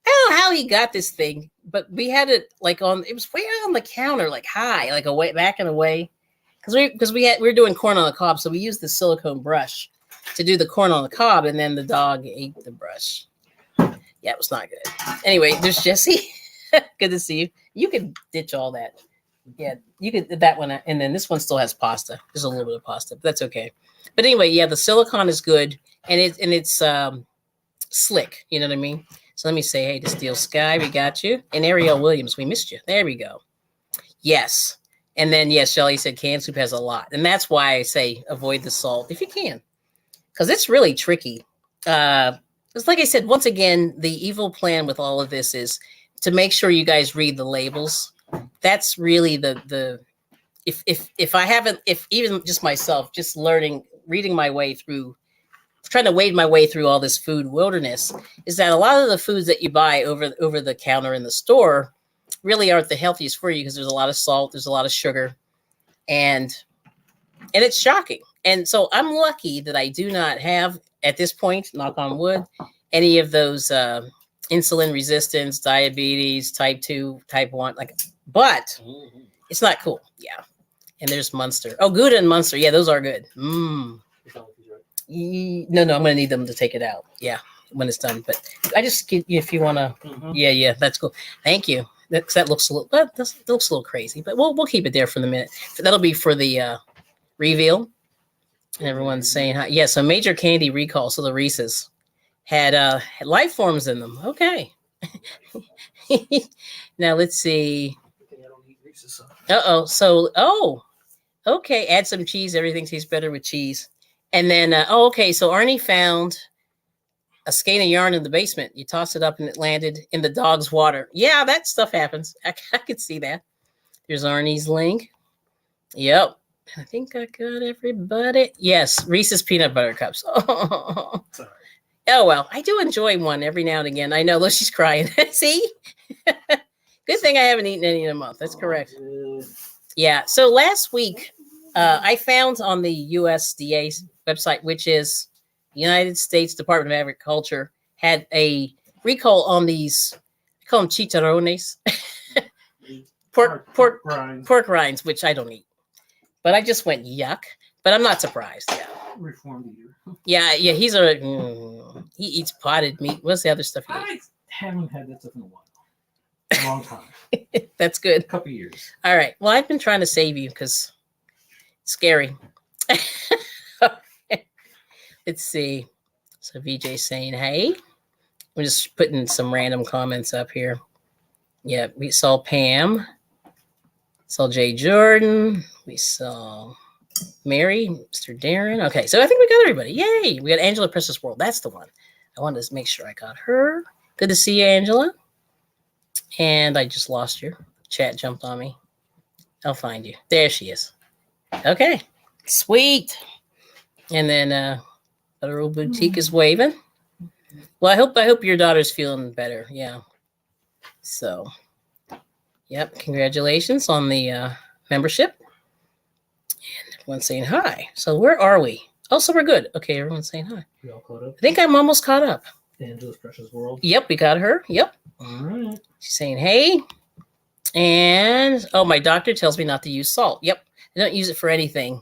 I don't know how he got this thing, but we had it like it was way on the counter, like high, like away back and away. Because we were doing corn on the cob. So we used the silicone brush to do the corn on the cob. And then the dog ate the brush. Yeah, it was not good. Anyway, there's Jesse. Good to see you. You can ditch all that. Yeah, you could that one. And then this one still has pasta. There's a little bit of pasta, but that's okay. But anyway, yeah, the silicone is good. And it's slick. You know what I mean? So let me say, hey to Steel Sky, we got you. And Ariel Williams, we missed you. There we go. Yes. And then, yes, Shelly said canned soup has a lot. And that's why I say avoid the salt if you can. Because it's really tricky. It's like I said, once again, the evil plan with all of this is to make sure you guys read the labels. That's really if even just myself, just reading my way through, trying to wade my way through all this food wilderness, is that a lot of the foods that you buy over the counter in the store really aren't the healthiest for you because there's a lot of salt, there's a lot of sugar, and it's shocking. And so I'm lucky that I do not have, at this point, knock on wood, any of those insulin resistance, diabetes, type 2, type 1, but it's not cool. Yeah. And there's Munster. Oh, Gouda and Munster. Yeah, those are good. No, I'm going to need them to take it out. Yeah, when it's done. But I just, if you want to, yeah, that's cool. Thank you. That looks a little crazy, but we'll keep it there for the minute. That'll be for the reveal. And everyone's saying hi. Yeah, so major candy recall. So the Reese's had life forms in them. Okay. Now let's see. So okay. Add some cheese. Everything tastes better with cheese. And then okay. So Arnie found a skein of yarn in the basement. You toss it up and it landed in the dog's water. Yeah, that stuff happens. I could see that. There's Arnie's link. Yep. I think I got everybody. Yes, Reese's peanut butter cups. Oh, well, I do enjoy one every now and again. I know, look, she's crying. See? Good thing I haven't eaten any in a month. That's correct. Yeah. So last week, I found on the USDA website, which is United States Department of Agriculture, had a recall on these, I call them chicharrones, pork rinds, which I don't eat. But I just went, yuck. But I'm not surprised. Yeah. Reformed eater. Yeah. He eats potted meat. What's the other stuff he eats? I haven't had that stuff in a while. A long time. That's good. A couple years. All right. Well, I've been trying to save you because it's scary. Let's see. So VJ saying, hey. I'm just putting some random comments up here. Yeah, we saw Pam. Saw Jay Jordan. We saw Mary, Mr. Darren. Okay, so I think we got everybody. Yay! We got Angela Precious World. That's the one. I wanted to make sure I got her. Good to see you, Angela. And I just lost your chat. Jumped on me. I'll find you. There she is. Okay, sweet. And then Federal Boutique is waving. Well, I hope your daughter's feeling better. Yeah. So, yep. Congratulations on the membership. And everyone's saying hi. So where are we? Oh, so we're good. Okay, everyone's saying hi. We all caught up. I think I'm almost caught up. Angela's Precious World. Yep, we got her. Yep. All right. She's saying hey. And oh, my doctor tells me not to use salt. Yep. I don't use it for anything.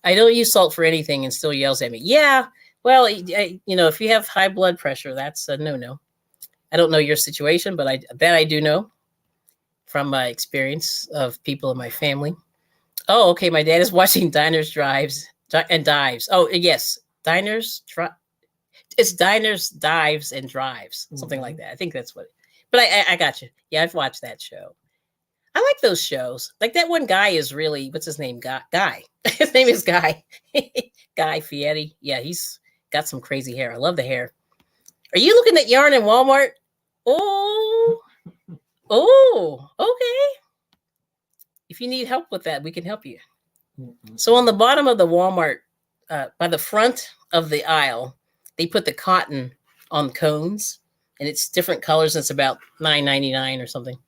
I don't use salt for anything and still yells at me. Yeah. Well, if you have high blood pressure, that's a no-no. I don't know your situation, but I do know from my experience of people in my family. Oh, okay. My dad is watching Diners, Drives, and Dives. Oh, yes. It's Diners, Dives, and Drives. Something like that. I think that's what. But I got you. Yeah, I've watched that show. I like those shows. Like that one guy is really, what's his name? Guy. His name is Guy. Guy Fieri. Yeah, he's got some crazy hair. I love the hair. Are you looking at yarn in Walmart? Oh, okay. If you need help with that, we can help you. So on the bottom of the Walmart, by the front of the aisle, they put the cotton on cones, and it's different colors. And it's about $9.99 or something.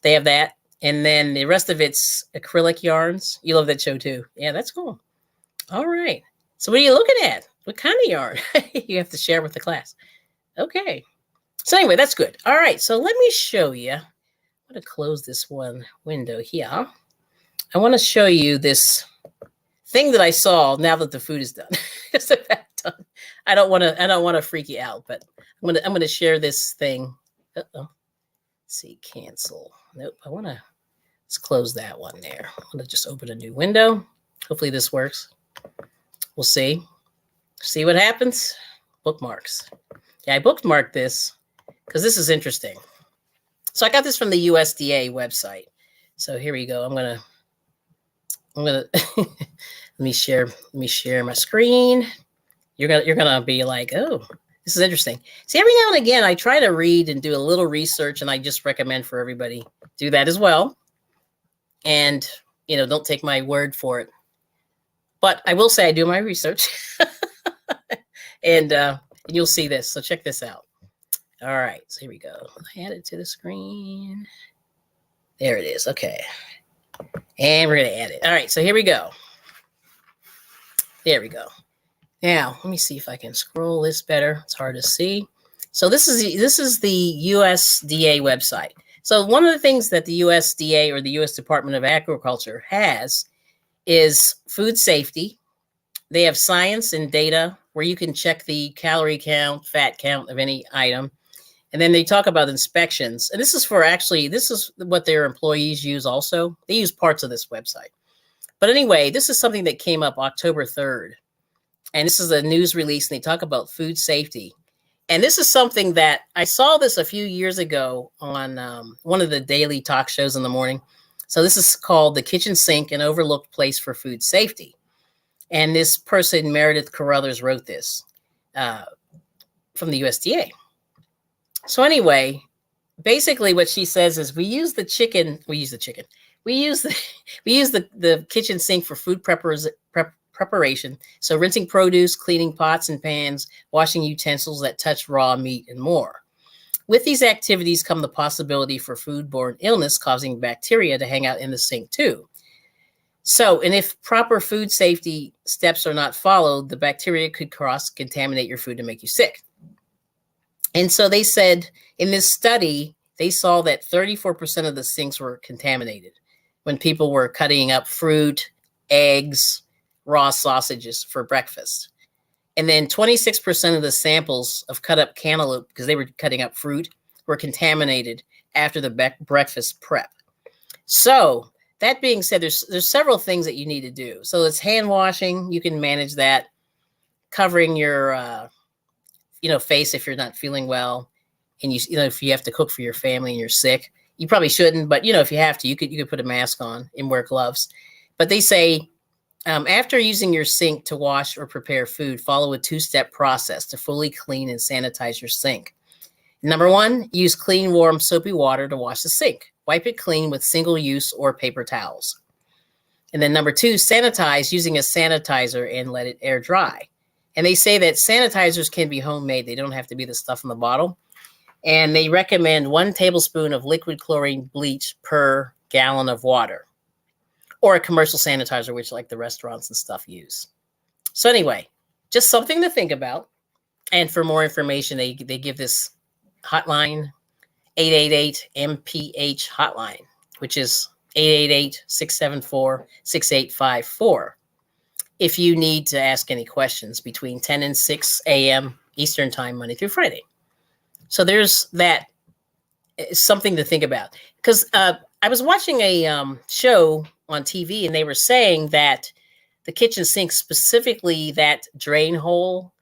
They have that. And then the rest of it's acrylic yarns. You love that show too. Yeah, that's cool. All right. So what are you looking at? What kind of yarn? You have to share with the class. Okay. So anyway, that's good. All right. So let me show you. I'm going to close this one window here. I want to show you this thing that I saw now that the food is done. It's about done. I don't want to freak you out, but I'm going to share this thing. Uh-oh. Let's see, cancel. Nope. Let's close that one there. I'm going to just open a new window. Hopefully this works. We'll see. See what happens. Bookmarks. Yeah, I bookmarked this because this is interesting. So I got this from the USDA website. So here we go. I'm gonna let me share my screen. You're gonna be like, oh, this is interesting. See, every now and again, I try to read and do a little research, and I just recommend for everybody do that as well. And don't take my word for it. But I will say I do my research, and you'll see this. So check this out. All right, so here we go. I add it to the screen. There it is. Okay, and we're gonna add it. All right, so here we go. There we go. Now let me see if I can scroll this better. It's hard to see. So this is the USDA website. So one of the things that the USDA or the U.S. Department of Agriculture has is food safety. They have science and data where you can check the calorie count, fat count of any item. And then they talk about inspections. And this is what their employees use also. They use parts of this website. But anyway, this is something that came up October 3rd. And this is a news release, and they talk about food safety. And this is something that I saw this a few years ago on one of the daily talk shows in the morning. So this is called The Kitchen Sink, an Overlooked Place for Food Safety. And this person, Meredith Carruthers, wrote this from the USDA. So anyway, basically what she says is we use the kitchen sink for food preparation. So rinsing produce, cleaning pots and pans, washing utensils that touch raw meat, and more. With these activities come the possibility for foodborne illness causing bacteria to hang out in the sink too. So, and if proper food safety steps are not followed, the bacteria could cross-contaminate your food and make you sick. And so they said in this study, they saw that 34% of the sinks were contaminated when people were cutting up fruit, eggs, raw sausages for breakfast. And then 26% of the samples of cut up cantaloupe, because they were cutting up fruit, were contaminated after the breakfast prep. So that being said, there's several things that you need to do. So it's hand washing. You can manage that. Covering your, face if you're not feeling well. And if you have to cook for your family and you're sick, you probably shouldn't. But, if you have to, you could put a mask on and wear gloves. But they say, after using your sink to wash or prepare food, follow a 2-step process to fully clean and sanitize your sink. Number 1, use clean, warm, soapy water to wash the sink. Wipe it clean with single-use or paper towels. And then number 2, sanitize using a sanitizer and let it air dry. And they say that sanitizers can be homemade. They don't have to be the stuff in the bottle. And they recommend 1 tablespoon of liquid chlorine bleach per gallon of water, or a commercial sanitizer, which like the restaurants and stuff use. So anyway, just something to think about. And for more information, they give this hotline, 888-MPH hotline, which is 888-674-6854. If you need to ask any questions between 10 and 6 a.m. Eastern time, Monday through Friday. So there's that, something to think about. Because I was watching a show on TV, and they were saying that the kitchen sink, specifically that drain hole,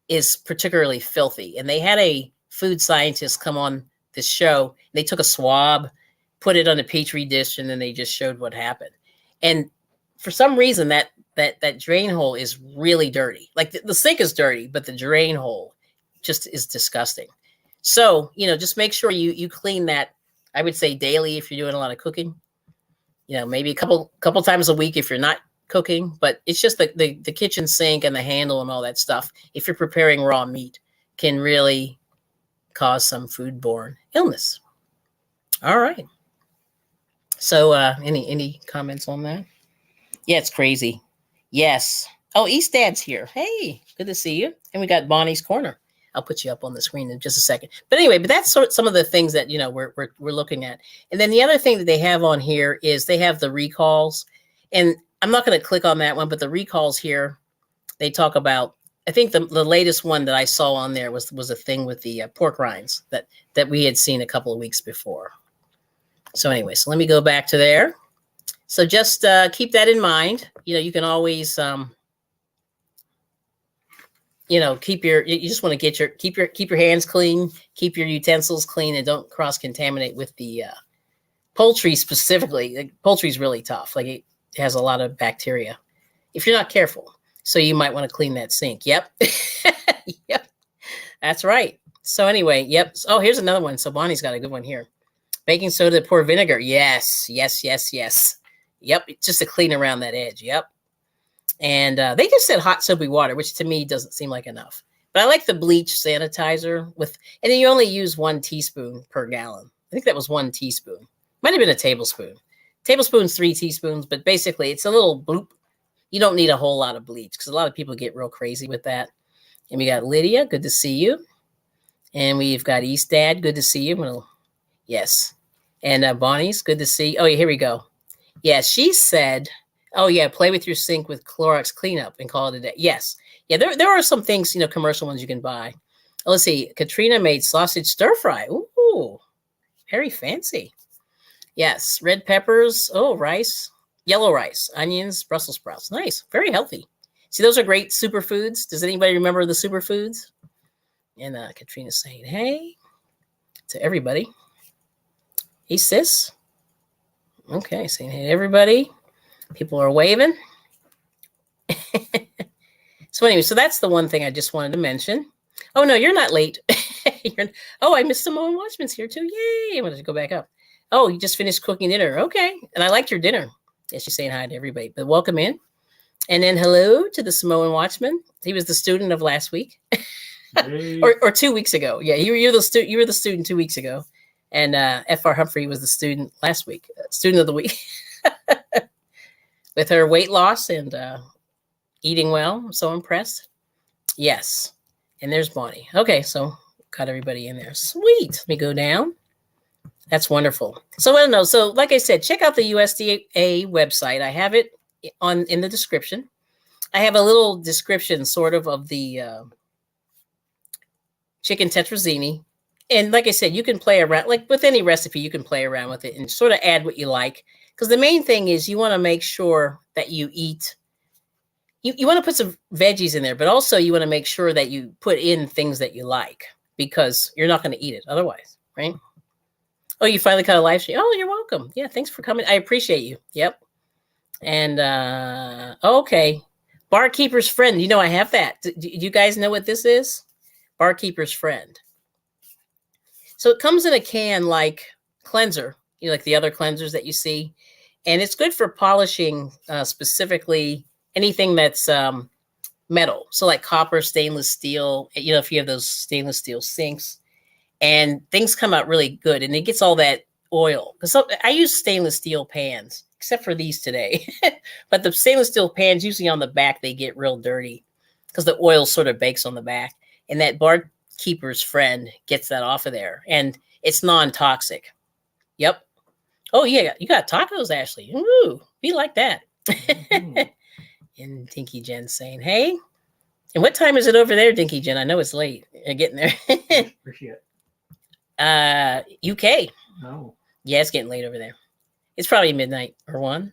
is particularly filthy. And they had a food scientist come on this show. They took a swab, put it on a petri dish, and then they just showed what happened. And for some reason, that drain hole is really dirty. Like the sink is dirty, but the drain hole just is disgusting. So, just make sure you clean that. I would say daily if you're doing a lot of cooking. Maybe a couple times a week if you're not cooking. But it's just the kitchen sink and the handle and all that stuff, if you're preparing raw meat, can really cause some foodborne illness. All right. So any comments on that? Yeah, it's crazy. Yes. Oh, East Dad's here. Hey, good to see you. And we got Bonnie's Corner. I'll put you up on the screen in just a second. But anyway, that's some of the things that we're looking at. And then the other thing that they have on here is they have the recalls. And I'm not going to click on that one, but the recalls here, they talk about. I think the latest one that I saw on there was a thing with the pork rinds that we had seen a couple of weeks before. So anyway, so let me go back to there. So just keep that in mind. You can always, you just want to keep your hands clean, keep your utensils clean, and don't cross contaminate with the poultry specifically. Like, poultry is really tough. Like, it has a lot of bacteria if you're not careful. So you might want to clean that sink. Yep. Yep. That's right. So anyway, yep. Oh, here's another one. So Bonnie's got a good one here. Baking soda, pour vinegar. Yes. Yep. Just to clean around that edge. Yep. And they just said hot soapy water, which to me doesn't seem like enough. But I like the bleach sanitizer and then you only use 1 teaspoon per gallon. I think that was 1 teaspoon. Might have been a tablespoon. Tablespoon's 3 teaspoons, but basically it's a little bloop. You don't need a whole lot of bleach because a lot of people get real crazy with that. And we got Lydia. Good to see you. And we've got East Dad. Good to see you. Yes. And Bonnie's. Good to see. Oh, yeah, here we go. Yeah, she said, oh, yeah, play with your sink with Clorox cleanup and call it a day. Yes. Yeah, there are some things, commercial ones you can buy. Oh, let's see. Katrina made sausage stir fry. Ooh, very fancy. Yes. Red peppers. Oh, rice. Yellow rice, onions, Brussels sprouts. Nice. Very healthy. See, those are great superfoods. Does anybody remember the superfoods? And Katrina's saying, hey, to everybody. Hey, sis. Okay, saying hey to everybody. People are waving. So anyway, so that's the one thing I just wanted to mention. Oh, no, you're not late. I missed Simone Watchman's here too. Yay. I'm going to go back up. Oh, you just finished cooking dinner. Okay. And I liked your dinner. Yes, she's saying hi to everybody, but welcome in. And then hello to the Samoan Watchman. He was the student of last week. Hey. or 2 weeks ago. Yeah, you were the student 2 weeks ago. And F.R. Humphrey was the student last week, student of the week. With her weight loss and eating well. I'm so impressed. Yes. And there's Bonnie. Okay, so got everybody in there. Sweet. Let me go down. That's wonderful. So I don't know. So like I said, check out the USDA website. I have it in the description. I have a little description sort of the chicken tetrazzini. And like I said, you can play around, like with any recipe, you can play around with it and sort of add what you like. Because the main thing is you want to make sure that you eat, you want to put some veggies in there, but also you want to make sure that you put in things that you like because you're not going to eat it otherwise, right? Oh, you finally caught a live stream. Oh, you're welcome. Yeah, thanks for coming. I appreciate you. Yep. And, okay. Barkeeper's Friend. I have that. Do you guys know what this is? Barkeeper's Friend. So it comes in a can like cleanser, like the other cleansers that you see. And it's good for polishing specifically anything that's metal. So like copper, stainless steel, if you have those stainless steel sinks, and things come out really good, and it gets all that oil. Because I use stainless steel pans, except for these today. But the stainless steel pans, usually on the back, they get real dirty because the oil sort of bakes on the back. And that barkeeper's friend gets that off of there. And it's non-toxic. Yep. Oh, yeah. You got tacos, Ashley. Ooh, be like that. Mm-hmm. And Dinky Jen saying, hey. And what time is it over there, Dinky Jen? I know it's late. You're getting there. Where's she at? UK. Oh. Yeah, it's getting late over there. It's probably midnight or 1,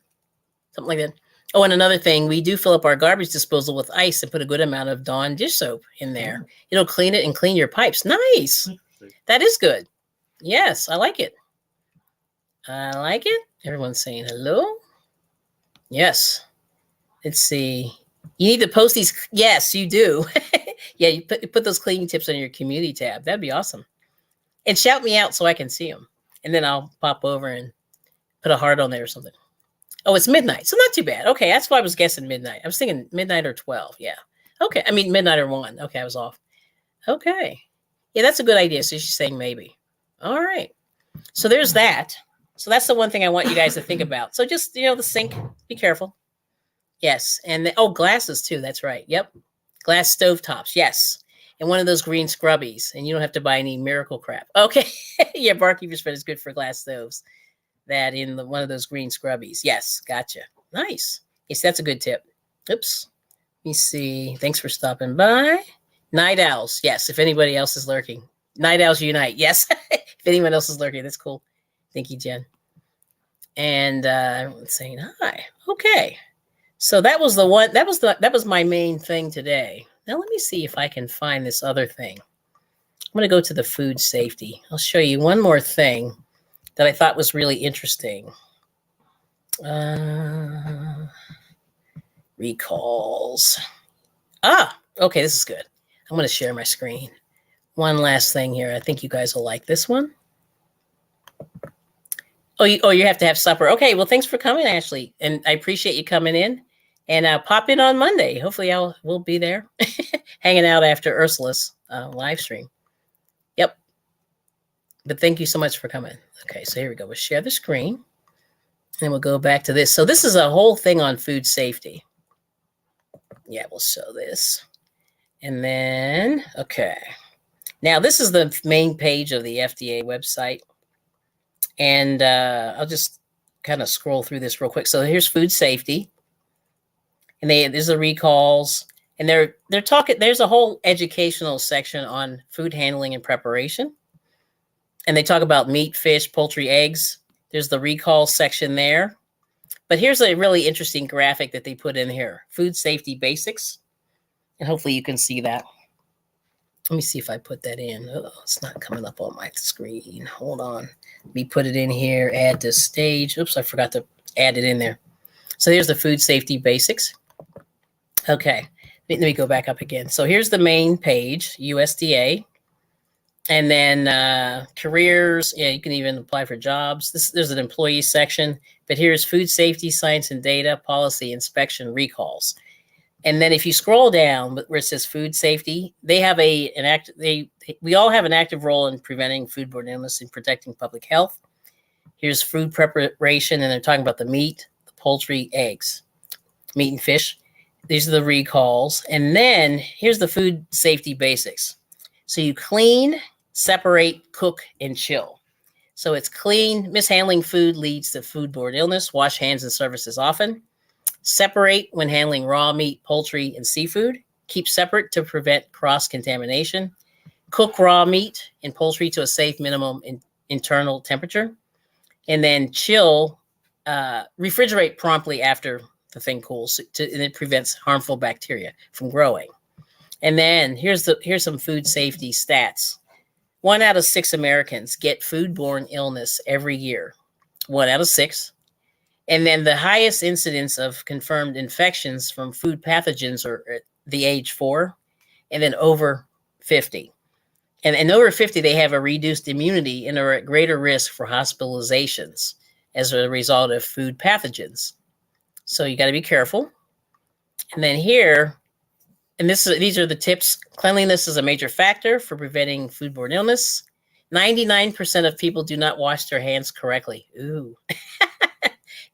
something like that. Oh, and another thing, we do fill up our garbage disposal with ice and put a good amount of Dawn dish soap in there. Mm. It'll clean it and clean your pipes. Nice. That is good. Yes, I like it. I like it. Everyone's saying hello. Yes. Let's see. You need to post these. Yes, you do. Yeah, you put those cleaning tips on your community tab. That'd be awesome. And shout me out so I can see them. And then I'll pop over and put a heart on there or something. Oh, it's midnight. So not too bad. Okay, that's why I was guessing midnight. I was thinking midnight or 12. Yeah. Okay. I mean, midnight or 1. Okay, I was off. Okay. Yeah, that's a good idea. So she's saying maybe. All right. So there's that. So that's the one thing I want you guys to think about. So just, the sink, be careful. Yes. And glasses too. That's right. Yep. Glass stovetops. Yes. And one of those green scrubbies. And you don't have to buy any miracle crap. Okay. Yeah, barkeeper's friend is good for glass stoves. That in one of those green scrubbies. Yes. Gotcha. Nice. Yes, that's a good tip. Oops. Let me see. Thanks for stopping by. Night owls. Yes. If anybody else is lurking. Night owls unite. Yes. If anyone else is lurking, that's cool. Thank you, Jen. And everyone's saying hi. Okay. So that was the one. That was my main thing today. Now let me see if I can find this other thing. I'm going to go to the food safety. I'll show you one more thing that I thought was really interesting. Recalls. Okay, this is good. I'm going to share my screen. One last thing here. I think you guys will like this one. You have to have supper. Okay, well, thanks for coming, Ashley. And I appreciate you coming in. And pop in on Monday. Hopefully we'll be there hanging out after Ursula's live stream. Yep. But thank you so much for coming. Okay, so here we go. We'll share the screen. And we'll go back to this. So this is a whole thing on food safety. Yeah, we'll show this. And then, okay. Now, this is the main page of the FDA website. And I'll just kind of scroll through this real quick. So here's food safety. And there's the recalls. And they're talking, there's a whole educational section on food handling and preparation. And they talk about meat, fish, poultry, eggs. There's the recall section there. But here's a really interesting graphic that they put in here. Food safety basics. And hopefully you can see that. Let me see if I put that in. Oh, it's not coming up on my screen. Hold on. Let me put it in here. Add to stage. Oops, I forgot to add it in there. So here's the food safety basics. Okay. Let me go back up again. So here's the main page, USDA. And then careers. Yeah, you can even apply for jobs. There's an employee section. But here's food safety, science and data, policy, inspection, recalls. And then if you scroll down where it says food safety, they have we all have an active role in preventing foodborne illness and protecting public health. Here's food preparation, and they're talking about the meat, the poultry, eggs, meat and fish. These are the recalls. And then here's the food safety basics. So you clean, separate, cook, and chill. So it's clean. Mishandling food leads to foodborne illness. Wash hands and surfaces often. Separate when handling raw meat, poultry, and seafood. Keep separate to prevent cross-contamination. Cook raw meat and poultry to a safe minimum internal temperature. And then chill, refrigerate promptly after the thing cools, and it prevents harmful bacteria from growing. And then here's some food safety stats. 1 out of 6 Americans get foodborne illness every year. 1 out of 6. And then the highest incidence of confirmed infections from food pathogens are at the age 4, and then over 50. And over 50, they have a reduced immunity and are at greater risk for hospitalizations as a result of food pathogens. So you got to be careful. And then here, And these are the tips. Cleanliness is a major factor for preventing foodborne illness. 99% of people do not wash their hands correctly. Ooh.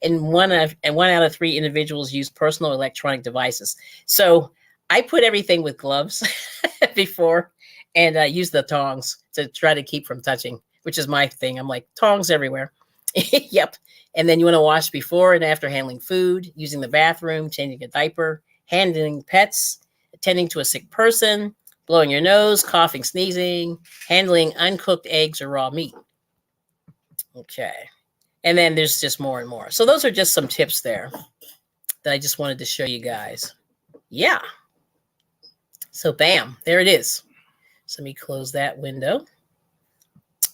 And one out of 3 individuals use personal electronic devices. So I put everything with gloves before and use the tongs to try to keep from touching, which is my thing. I'm like, tongs everywhere. Yep. And then you want to wash before and after handling food, using the bathroom, changing a diaper, handling pets, attending to a sick person, blowing your nose, coughing, sneezing, handling uncooked eggs or raw meat. Okay. And then there's just more and more. So those are just some tips there that I just wanted to show you guys. Yeah. So bam, there it is. So let me close that window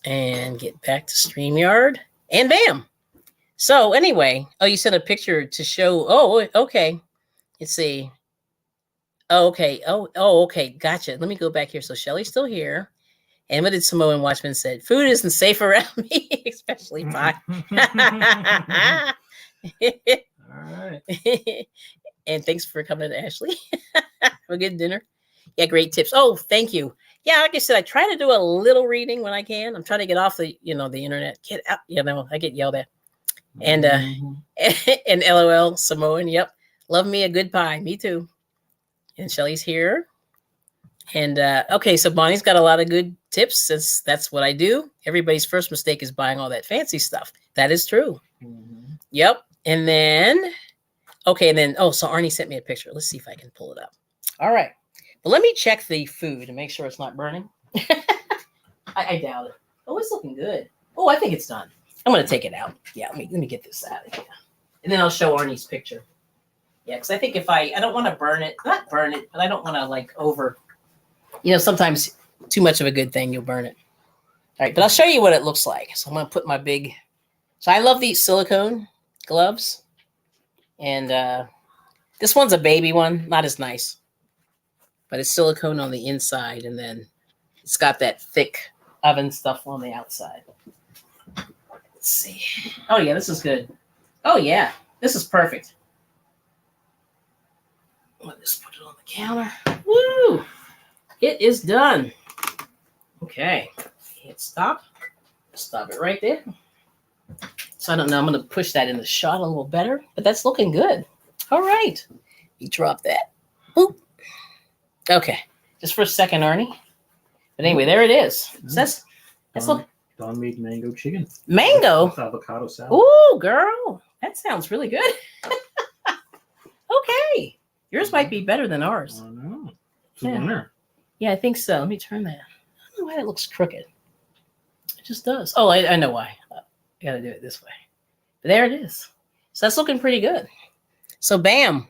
and get back to StreamYard. And bam. So anyway, oh, you sent a picture to show. Oh, okay. Let's see. Oh, okay. Oh, okay. Gotcha. Let me go back here. So Shelly's still here. And what did Samoan Watchman said? Food isn't safe around me, especially pie. All right. And thanks for coming, Ashley. Have a good dinner. Yeah, great tips. Oh, thank you. Yeah, like I said, I try to do a little reading when I can. I'm trying to get off the internet. Get out, I get yelled at. And and LOL Samoan. Yep, love me a good pie. Me too. And Shelly's here. And okay, so Bonnie's got a lot of good tips. That's what I do. Everybody's first mistake is buying all that fancy stuff. That is true. Mm-hmm. Yep. And then, okay, and then, so Arnie sent me a picture. Let's see if I can pull it up. All right. But let me check the food and make sure it's not burning. I doubt it. Oh, it's looking good. Oh, I think it's done. I'm going to take it out. Yeah, let me get this out of here. And then I'll show Arnie's picture. Yeah, because I think if I don't want to burn it, not burn it, but I don't want to like over... sometimes too much of a good thing, you'll burn it. All right, but I'll show you what it looks like. So I'm going to put my big... So I love these silicone gloves. And this one's a baby one, not as nice. But it's silicone on the inside, and then it's got that thick oven stuff on the outside. Let's see. Oh, yeah, this is good. Oh, yeah, this is perfect. Let me just put it on the counter. Woo! It is done. Okay. Hit stop. Stop it right there. So I don't know. I'm going to push that in the shot a little better, but that's looking good. All right. You drop that. Boop. Okay. Just for a second, Arnie. But anyway, there it is. So that's look. Dawn made mango chicken. Mango? With avocado salad. Ooh, girl. That sounds really good. Okay. Yours might be better than ours. I know. It's Yeah. a winner. Yeah, I think so. Let me turn that. I don't know why it looks crooked. It just does. Oh, I know why. I got to do it this way. But there it is. So that's looking pretty good. So bam.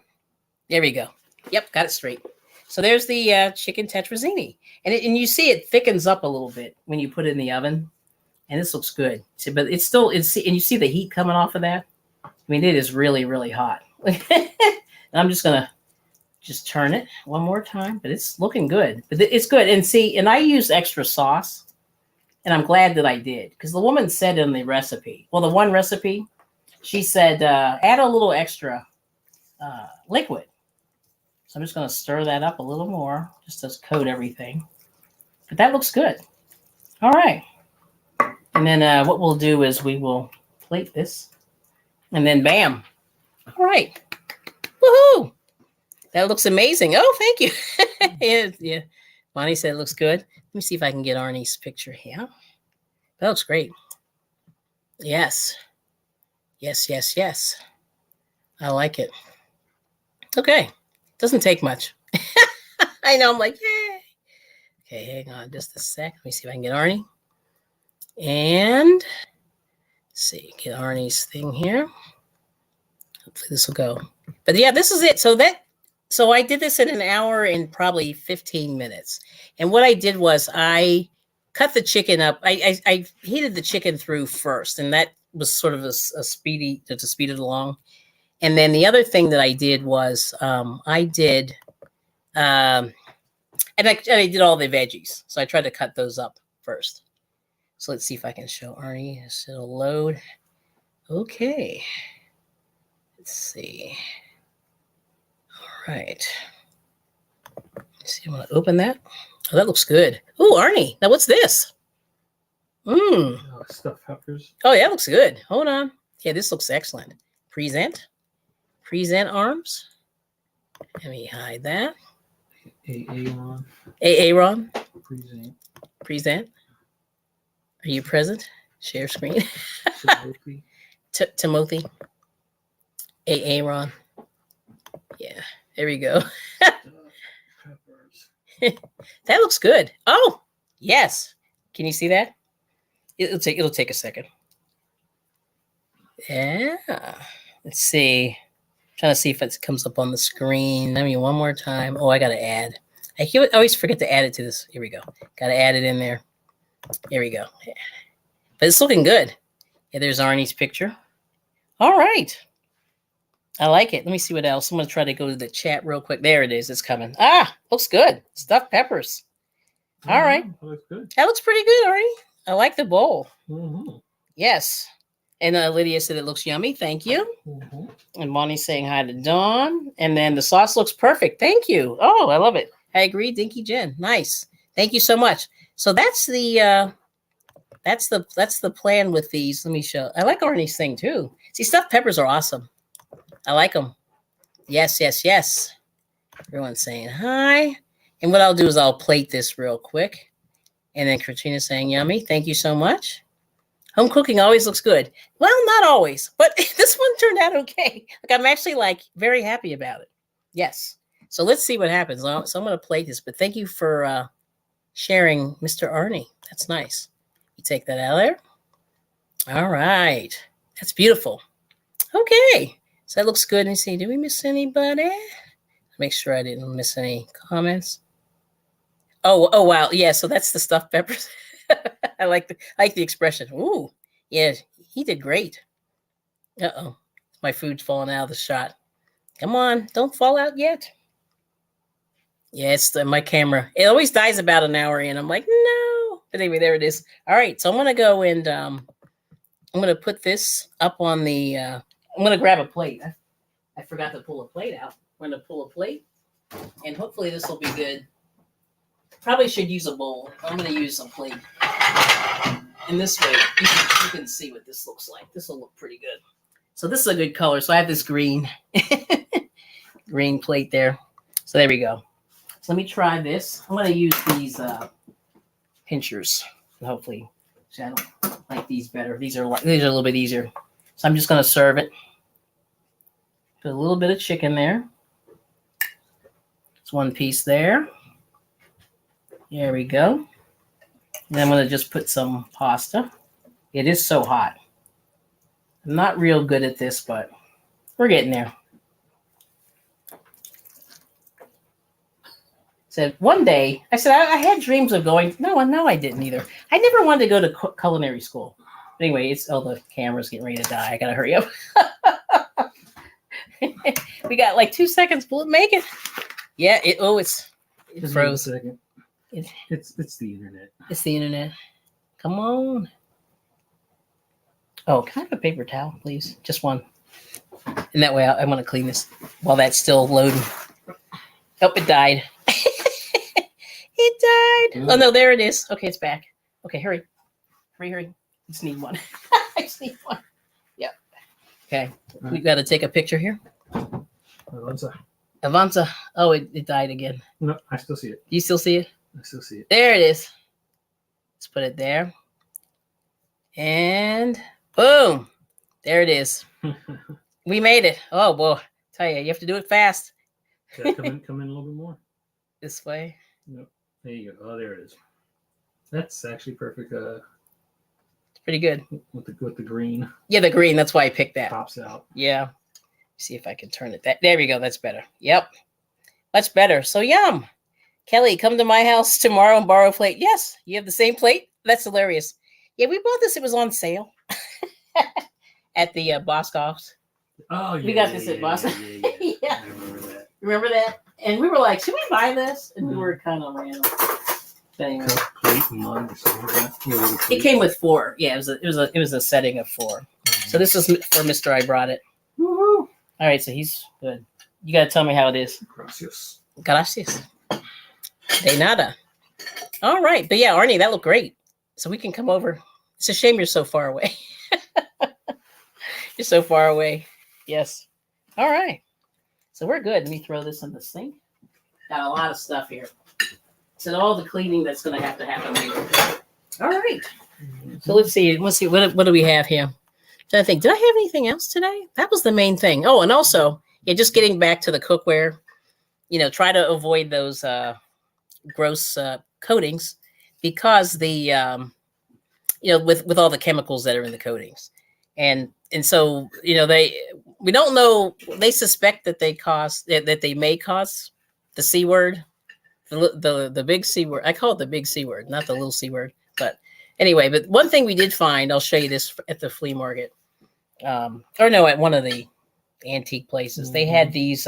There we go. Yep, got it straight. So there's the chicken tetrazzini. And you see it thickens up a little bit when you put it in the oven. And this looks good. See, but it's still, and you see the heat coming off of that? I mean, it is really, really hot. And I'm just going to just turn it one more time, but it's looking good. But it's good. And see, and I use extra sauce, and I'm glad that I did, because the woman said in the recipe, well, the one recipe, she said, add a little extra liquid. So I'm just going to stir that up a little more, just to coat everything. But that looks good. All right. And then what we'll do is we will plate this, and then bam. All right. Woohoo. That looks amazing. Oh, thank you. Yeah. Bonnie said it looks good. Let me see if I can get Arnie's picture here. That looks great. Yes. Yes, yes, yes. I like it. Okay. Doesn't take much. I know. I'm like, yay. Okay, hang on just a sec. Let me see if I can get Arnie. And let's see, get Arnie's thing here. Hopefully this will go. But yeah, this is it. So I did this in an hour and probably 15 minutes. And what I did was I cut the chicken up. I heated the chicken through first, and that was sort of a speedy to speed it along. And then the other thing that I did was I did all the veggies. So I tried to cut those up first. So let's see if I can show Arnie. It'll load. Okay. Let's see. All right. See, I'm gonna open that. Oh, that looks good. Ooh, Arnie. Now what's this? Stuffed peppers. Oh, yeah, that looks good. Hold on. Yeah, this looks excellent. Present. Present arms. Let me hide that. Aaron. Aaron. Present. Present. Are you present? Share screen. Timothy. Aaron. Yeah, there we go. That looks good. Oh, yes. Can you see that? It'll take a second. Yeah. Let's see. I'm trying to see if it comes up on the screen. Let me one more time. Oh, I gotta add. I always forget to add it to this. Here we go. Gotta add it in there. Here we go. Yeah. But it's looking good. Yeah, there's Arnie's picture. All right. I like it. Let me see what else. I'm gonna try to go to the chat real quick. There it is. It's coming. Ah, looks good. Stuffed peppers. All right. That looks good. That looks pretty good, Arnie. I like the bowl. Mm-hmm. Yes. And Lydia said it looks yummy. Thank you. Mm-hmm. And Bonnie's saying hi to Dawn. And then the sauce looks perfect. Thank you. Oh, I love it. I agree. Dinky Jen. Nice. Thank you so much. So that's the plan with these. Let me show. I like Arnie's thing too. See, stuffed peppers are awesome. I like them. Yes, yes, yes. Everyone's saying hi. And what I'll do is I'll plate this real quick. And then Katrina's saying yummy. Thank you so much. Home cooking always looks good. Well, not always, but this one turned out okay. Like I'm actually very happy about it. Yes. So let's see what happens. So I'm going to plate this, but thank you for sharing, Mr. Arnie. That's nice. You take that out of there. All right. That's beautiful. Okay. So that looks good. Let me see. Did we miss anybody? Make sure I didn't miss any comments. Oh wow. Yeah, so that's the stuffed peppers. I like the expression. Ooh. Yeah, he did great. Uh-oh. My food's falling out of the shot. Come on, don't fall out yet. Yeah, it's my camera. It always dies about an hour in. I'm like, no. But anyway, there it is. All right, so I'm gonna go and I'm gonna put this up on the I'm gonna grab a plate. I forgot to pull a plate out. I'm gonna pull a plate and hopefully this will be good. Probably should use a bowl. I'm going to use a plate. And this way, you can see what this looks like. This will look pretty good. So this is a good color. So I have this green, green plate there. So there we go. So let me try this. I'm going to use these pinchers. And hopefully, I don't like these better. These are a little bit easier. So I'm just going to serve it. Put a little bit of chicken there. It's one piece there. There we go. And I'm going to just put some pasta. It is so hot. I'm not real good at this, but we're getting there. Said one day, I said, I had dreams of going. No, I didn't either. I never wanted to go to culinary school. But anyway, the camera's getting ready to die. I got to hurry up. We got like 2 seconds. Will it make it? Yeah, it froze. A second. It's the internet. It's the internet. Come on. Oh, can I have a paper towel, please? Just one. And that way I want to clean this while that's still loading. Oh, it died. It died. Oh, no, there it is. Okay, it's back. Okay, hurry. Hurry. I just need one. I just need one. Yep. Okay. Right. We got to take a picture here. Avanza. Oh, it died again. No, I still see it. You still see it? I still see it. There it is. Let's put it there. And boom. There it is. We made it. Oh, boy. Tell you have to do it fast. Come in a little bit more. This way. Yep. There you go. Oh, there it is. That's actually perfect. It's pretty good. With the green. Yeah, the green. That's why I picked that. Pops out. Yeah. See if I can turn it. There we go. That's better. Yep. That's better. So yum. Kelly, come to my house tomorrow and borrow a plate. Yes, you have the same plate. That's hilarious. Yeah, we bought this. It was on sale at the Boscov's. Oh, yeah. We got this at Boscov's. Yeah. Yeah. I remember that. Remember that? And we were like, should we buy this? And we were kind of random. But anyway. Plate and mug or something like that. It came with 4. Yeah, it was a setting of 4. Mm-hmm. So this is for Mr. I brought it. Woo-hoo. All right, so he's good. You got to tell me how it is. Gracias. Gracias. De nada. All right. But yeah, Arnie, that looked great. So we can come over. It's a shame you're so far away. You're so far away. Yes. All right. So we're good. Let me throw this in the sink. Got a lot of stuff here. So all the cleaning that's going to happen later. All right. So let's see. What do we have here? I think, did I have anything else today? That was the main thing. Oh, and also, yeah, just getting back to the cookware. Try to avoid those gross coatings because the with all the chemicals that are in the coatings, and so we don't know. They suspect that they may cause the C word, the big C word. I call it the big C word, not the little C word. But anyway, but one thing we did find, I'll show you this at the flea market, or no, at one of the antique places. They had these.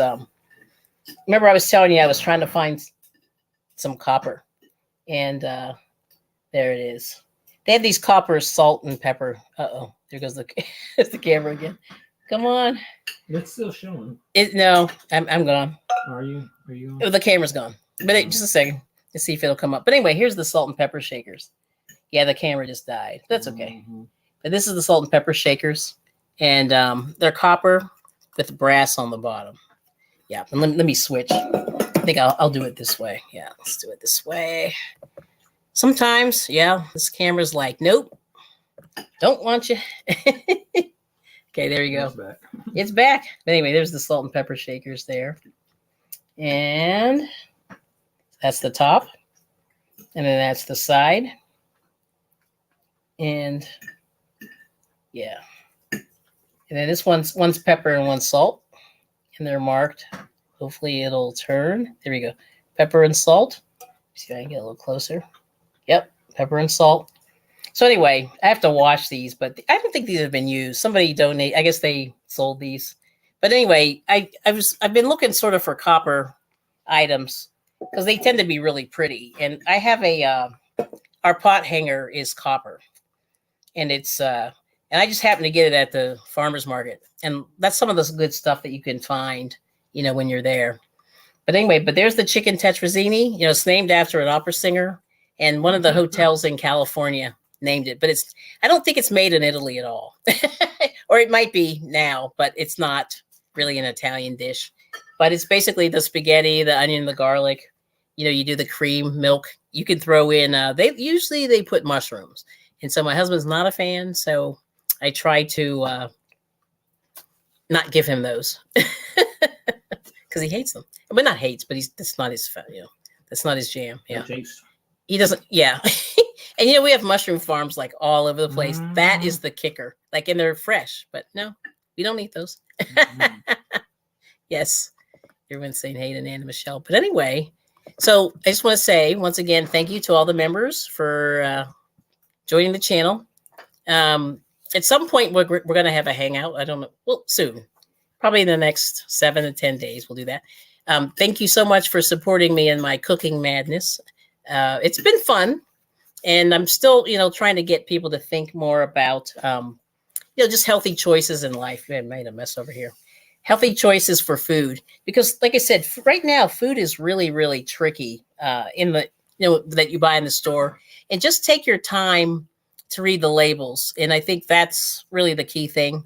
Remember, I was telling you I was trying to find some copper, and there it is. They have these copper, salt, and pepper. There goes the camera again. Come on. It's still showing. No, I'm gone. Are you? Oh, the camera's gone. But just a second to see if it'll come up. But anyway, here's the salt and pepper shakers. Yeah, the camera just died. That's okay. But this is the salt and pepper shakers, and they're copper with brass on the bottom. Yeah, and let me switch. I think I'll do it this way. Yeah, let's do it this way. Sometimes, yeah, this camera's like, nope, don't want you. Okay, there you go. It's back. But anyway, there's the salt and pepper shakers there. And that's the top. And then that's the side. And yeah. And then this one's pepper and one's salt. And they're marked. Hopefully it'll turn. There we go. Pepper and salt. See if I can get a little closer. Yep, pepper and salt. So anyway, I have to wash these, but I don't think these have been used. Somebody donate. I guess they sold these. But anyway, I've been looking sort of for copper items because they tend to be really pretty. And I have our pot hanger is copper, and it's and I just happened to get it at the farmer's market, and that's some of the good stuff that you can find, when you're there. But anyway, there's the chicken tetrazzini. It's named after an opera singer, and one of the hotels in California named it. But I don't think it's made in Italy at all, or it might be now, but it's not really an Italian dish. But it's basically the spaghetti, the onion, the garlic. You do the cream, milk. You can throw in. They put mushrooms, and so my husband's not a fan, so I try to not give him those because he hates them. But not hates, but that's not his. That's not his jam. Yeah, he doesn't. Yeah, and we have mushroom farms like all over the place. That is the kicker. And they're fresh, but no, we don't eat those. Yes, everyone's saying hey to Nana Michelle. But anyway, so I just want to say once again, thank you to all the members for joining the channel. At some point, we're going to have a hangout. I don't know. Well, soon. Probably in the next 7 to 10 days, we'll do that. Thank you so much for supporting me in my cooking madness. It's been fun. And I'm still, trying to get people to think more about, just healthy choices in life. I made a mess over here. Healthy choices for food. Because like I said, right now, food is really, really tricky in the, that you buy in the store. And just take your time to read the labels. And I think that's really the key thing.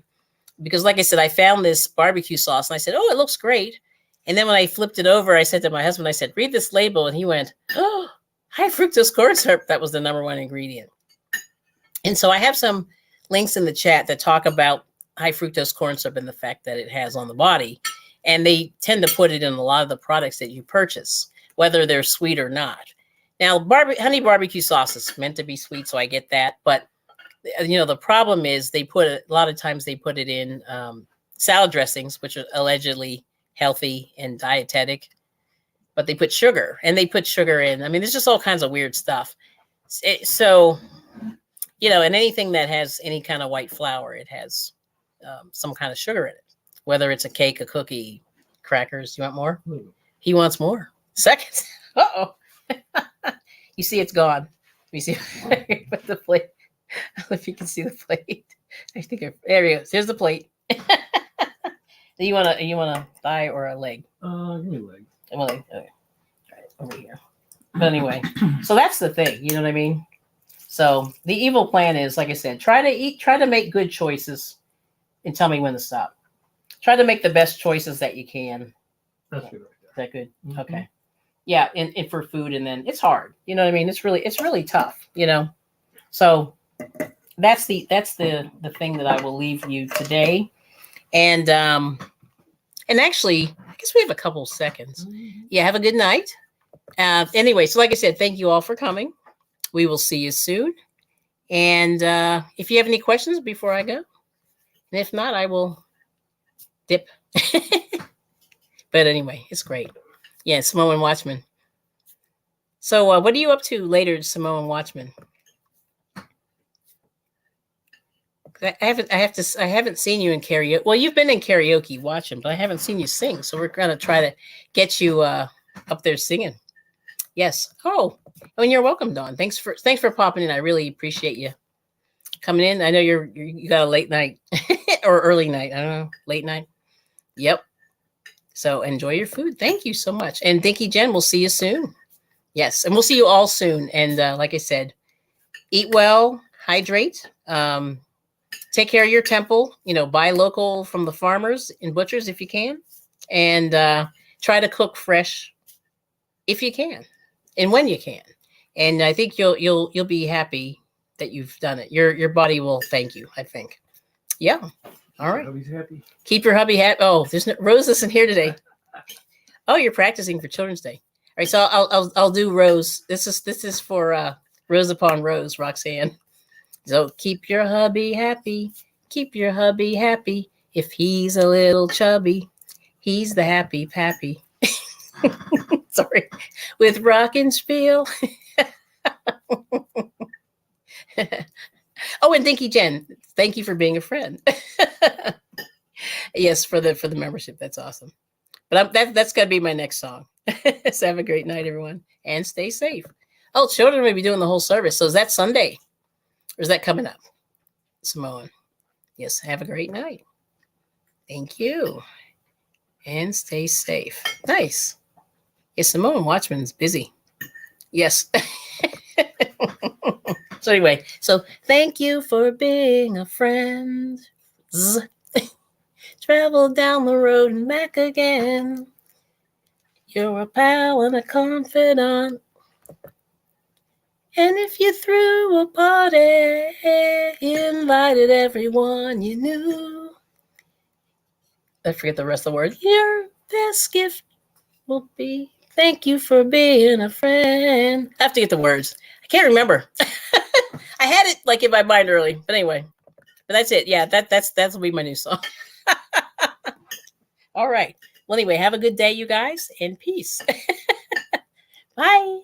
Because like I said, I found this barbecue sauce and I said, oh, it looks great. And then when I flipped it over, I said to my husband, I said, read this label. And he went, oh, high fructose corn syrup. That was the #1 ingredient. And so I have some links in the chat that talk about high fructose corn syrup and the fact that it has on the body. And they tend to put it in a lot of the products that you purchase, whether they're sweet or not. Now, honey barbecue sauce is meant to be sweet, so I get that. But, the problem is a lot of times they put it in salad dressings, which are allegedly healthy and dietetic. But they put sugar, and they put sugar in. I mean, there's just all kinds of weird stuff. So, and anything that has any kind of white flour, it has some kind of sugar in it, whether it's a cake, a cookie, crackers. You want more? He wants more. Second. Uh-oh. You see, it's gone. You see, put the plate. I don't know if you can see the plate. I think there he goes. Here's the plate. Do you want a thigh or a leg? Give me a leg. Okay. All right, over here. But anyway, so that's the thing. You know what I mean? So the evil plan is, like I said, try to make good choices and tell me when to stop. Try to make the best choices that you can. That's good right Is that good? Mhm. Okay. Yeah, and for food, and then it's hard. You know what I mean? It's really tough, you know. So that's the thing that I will leave you today. And actually, I guess we have a couple seconds. Yeah, have a good night. Anyway, so like I said, thank you all for coming. We will see you soon. And if you have any questions before I go, and if not, I will dip. But anyway, it's great. Yeah, Samoan Watchman. So what are you up to later, Samoan Watchman? I haven't seen you in karaoke. Well, you've been in karaoke watching, but I haven't seen you sing. So we're gonna try to get you up there singing. Yes. Oh, and you're welcome, Dawn. Thanks for popping in. I really appreciate you coming in. I know you got a late night or early night. I don't know, late night. Yep. So enjoy your food. Thank you so much. And Dinky Jen, we'll see you soon. Yes, and we'll see you all soon. And like I said, eat well, hydrate, take care of your temple. You know, buy local from the farmers and butchers if you can, and try to cook fresh if you can, and when you can. And I think you'll be happy that you've done it. Your body will thank you, I think. Yeah. All right. Hubby's happy. Keep your hubby happy. Oh, there's Rose isn't here today. Oh, you're practicing for Children's Day. All right, so I'll do Rose. This is for Rose upon Rose, Roxanne. So keep your hubby happy. Keep your hubby happy. If he's a little chubby, he's the happy pappy. Sorry, with rock and spiel. Oh, and Dinky Jen, thank you for being a friend. Yes, for the membership. That's awesome. But that's got to be my next song. So have a great night, everyone, and stay safe. Oh, children may be doing the whole service. So is that Sunday, or is that coming up? Samoan. Yes. Have a great night. Thank you, and stay safe. Nice. Yes, Samoan Watchman's busy. Yes. So anyway, so thank you for being a friend. Travel down the road and back again. You're a pal and a confidant. And if you threw a party, invited everyone you knew. I forget the rest of the word. Your best gift will be thank you for being a friend. I have to get the words. I can't remember. I had it like in my mind early, but anyway. But that's it. Yeah, that'll be my new song. All right. Well, anyway, have a good day, you guys, and peace. Bye.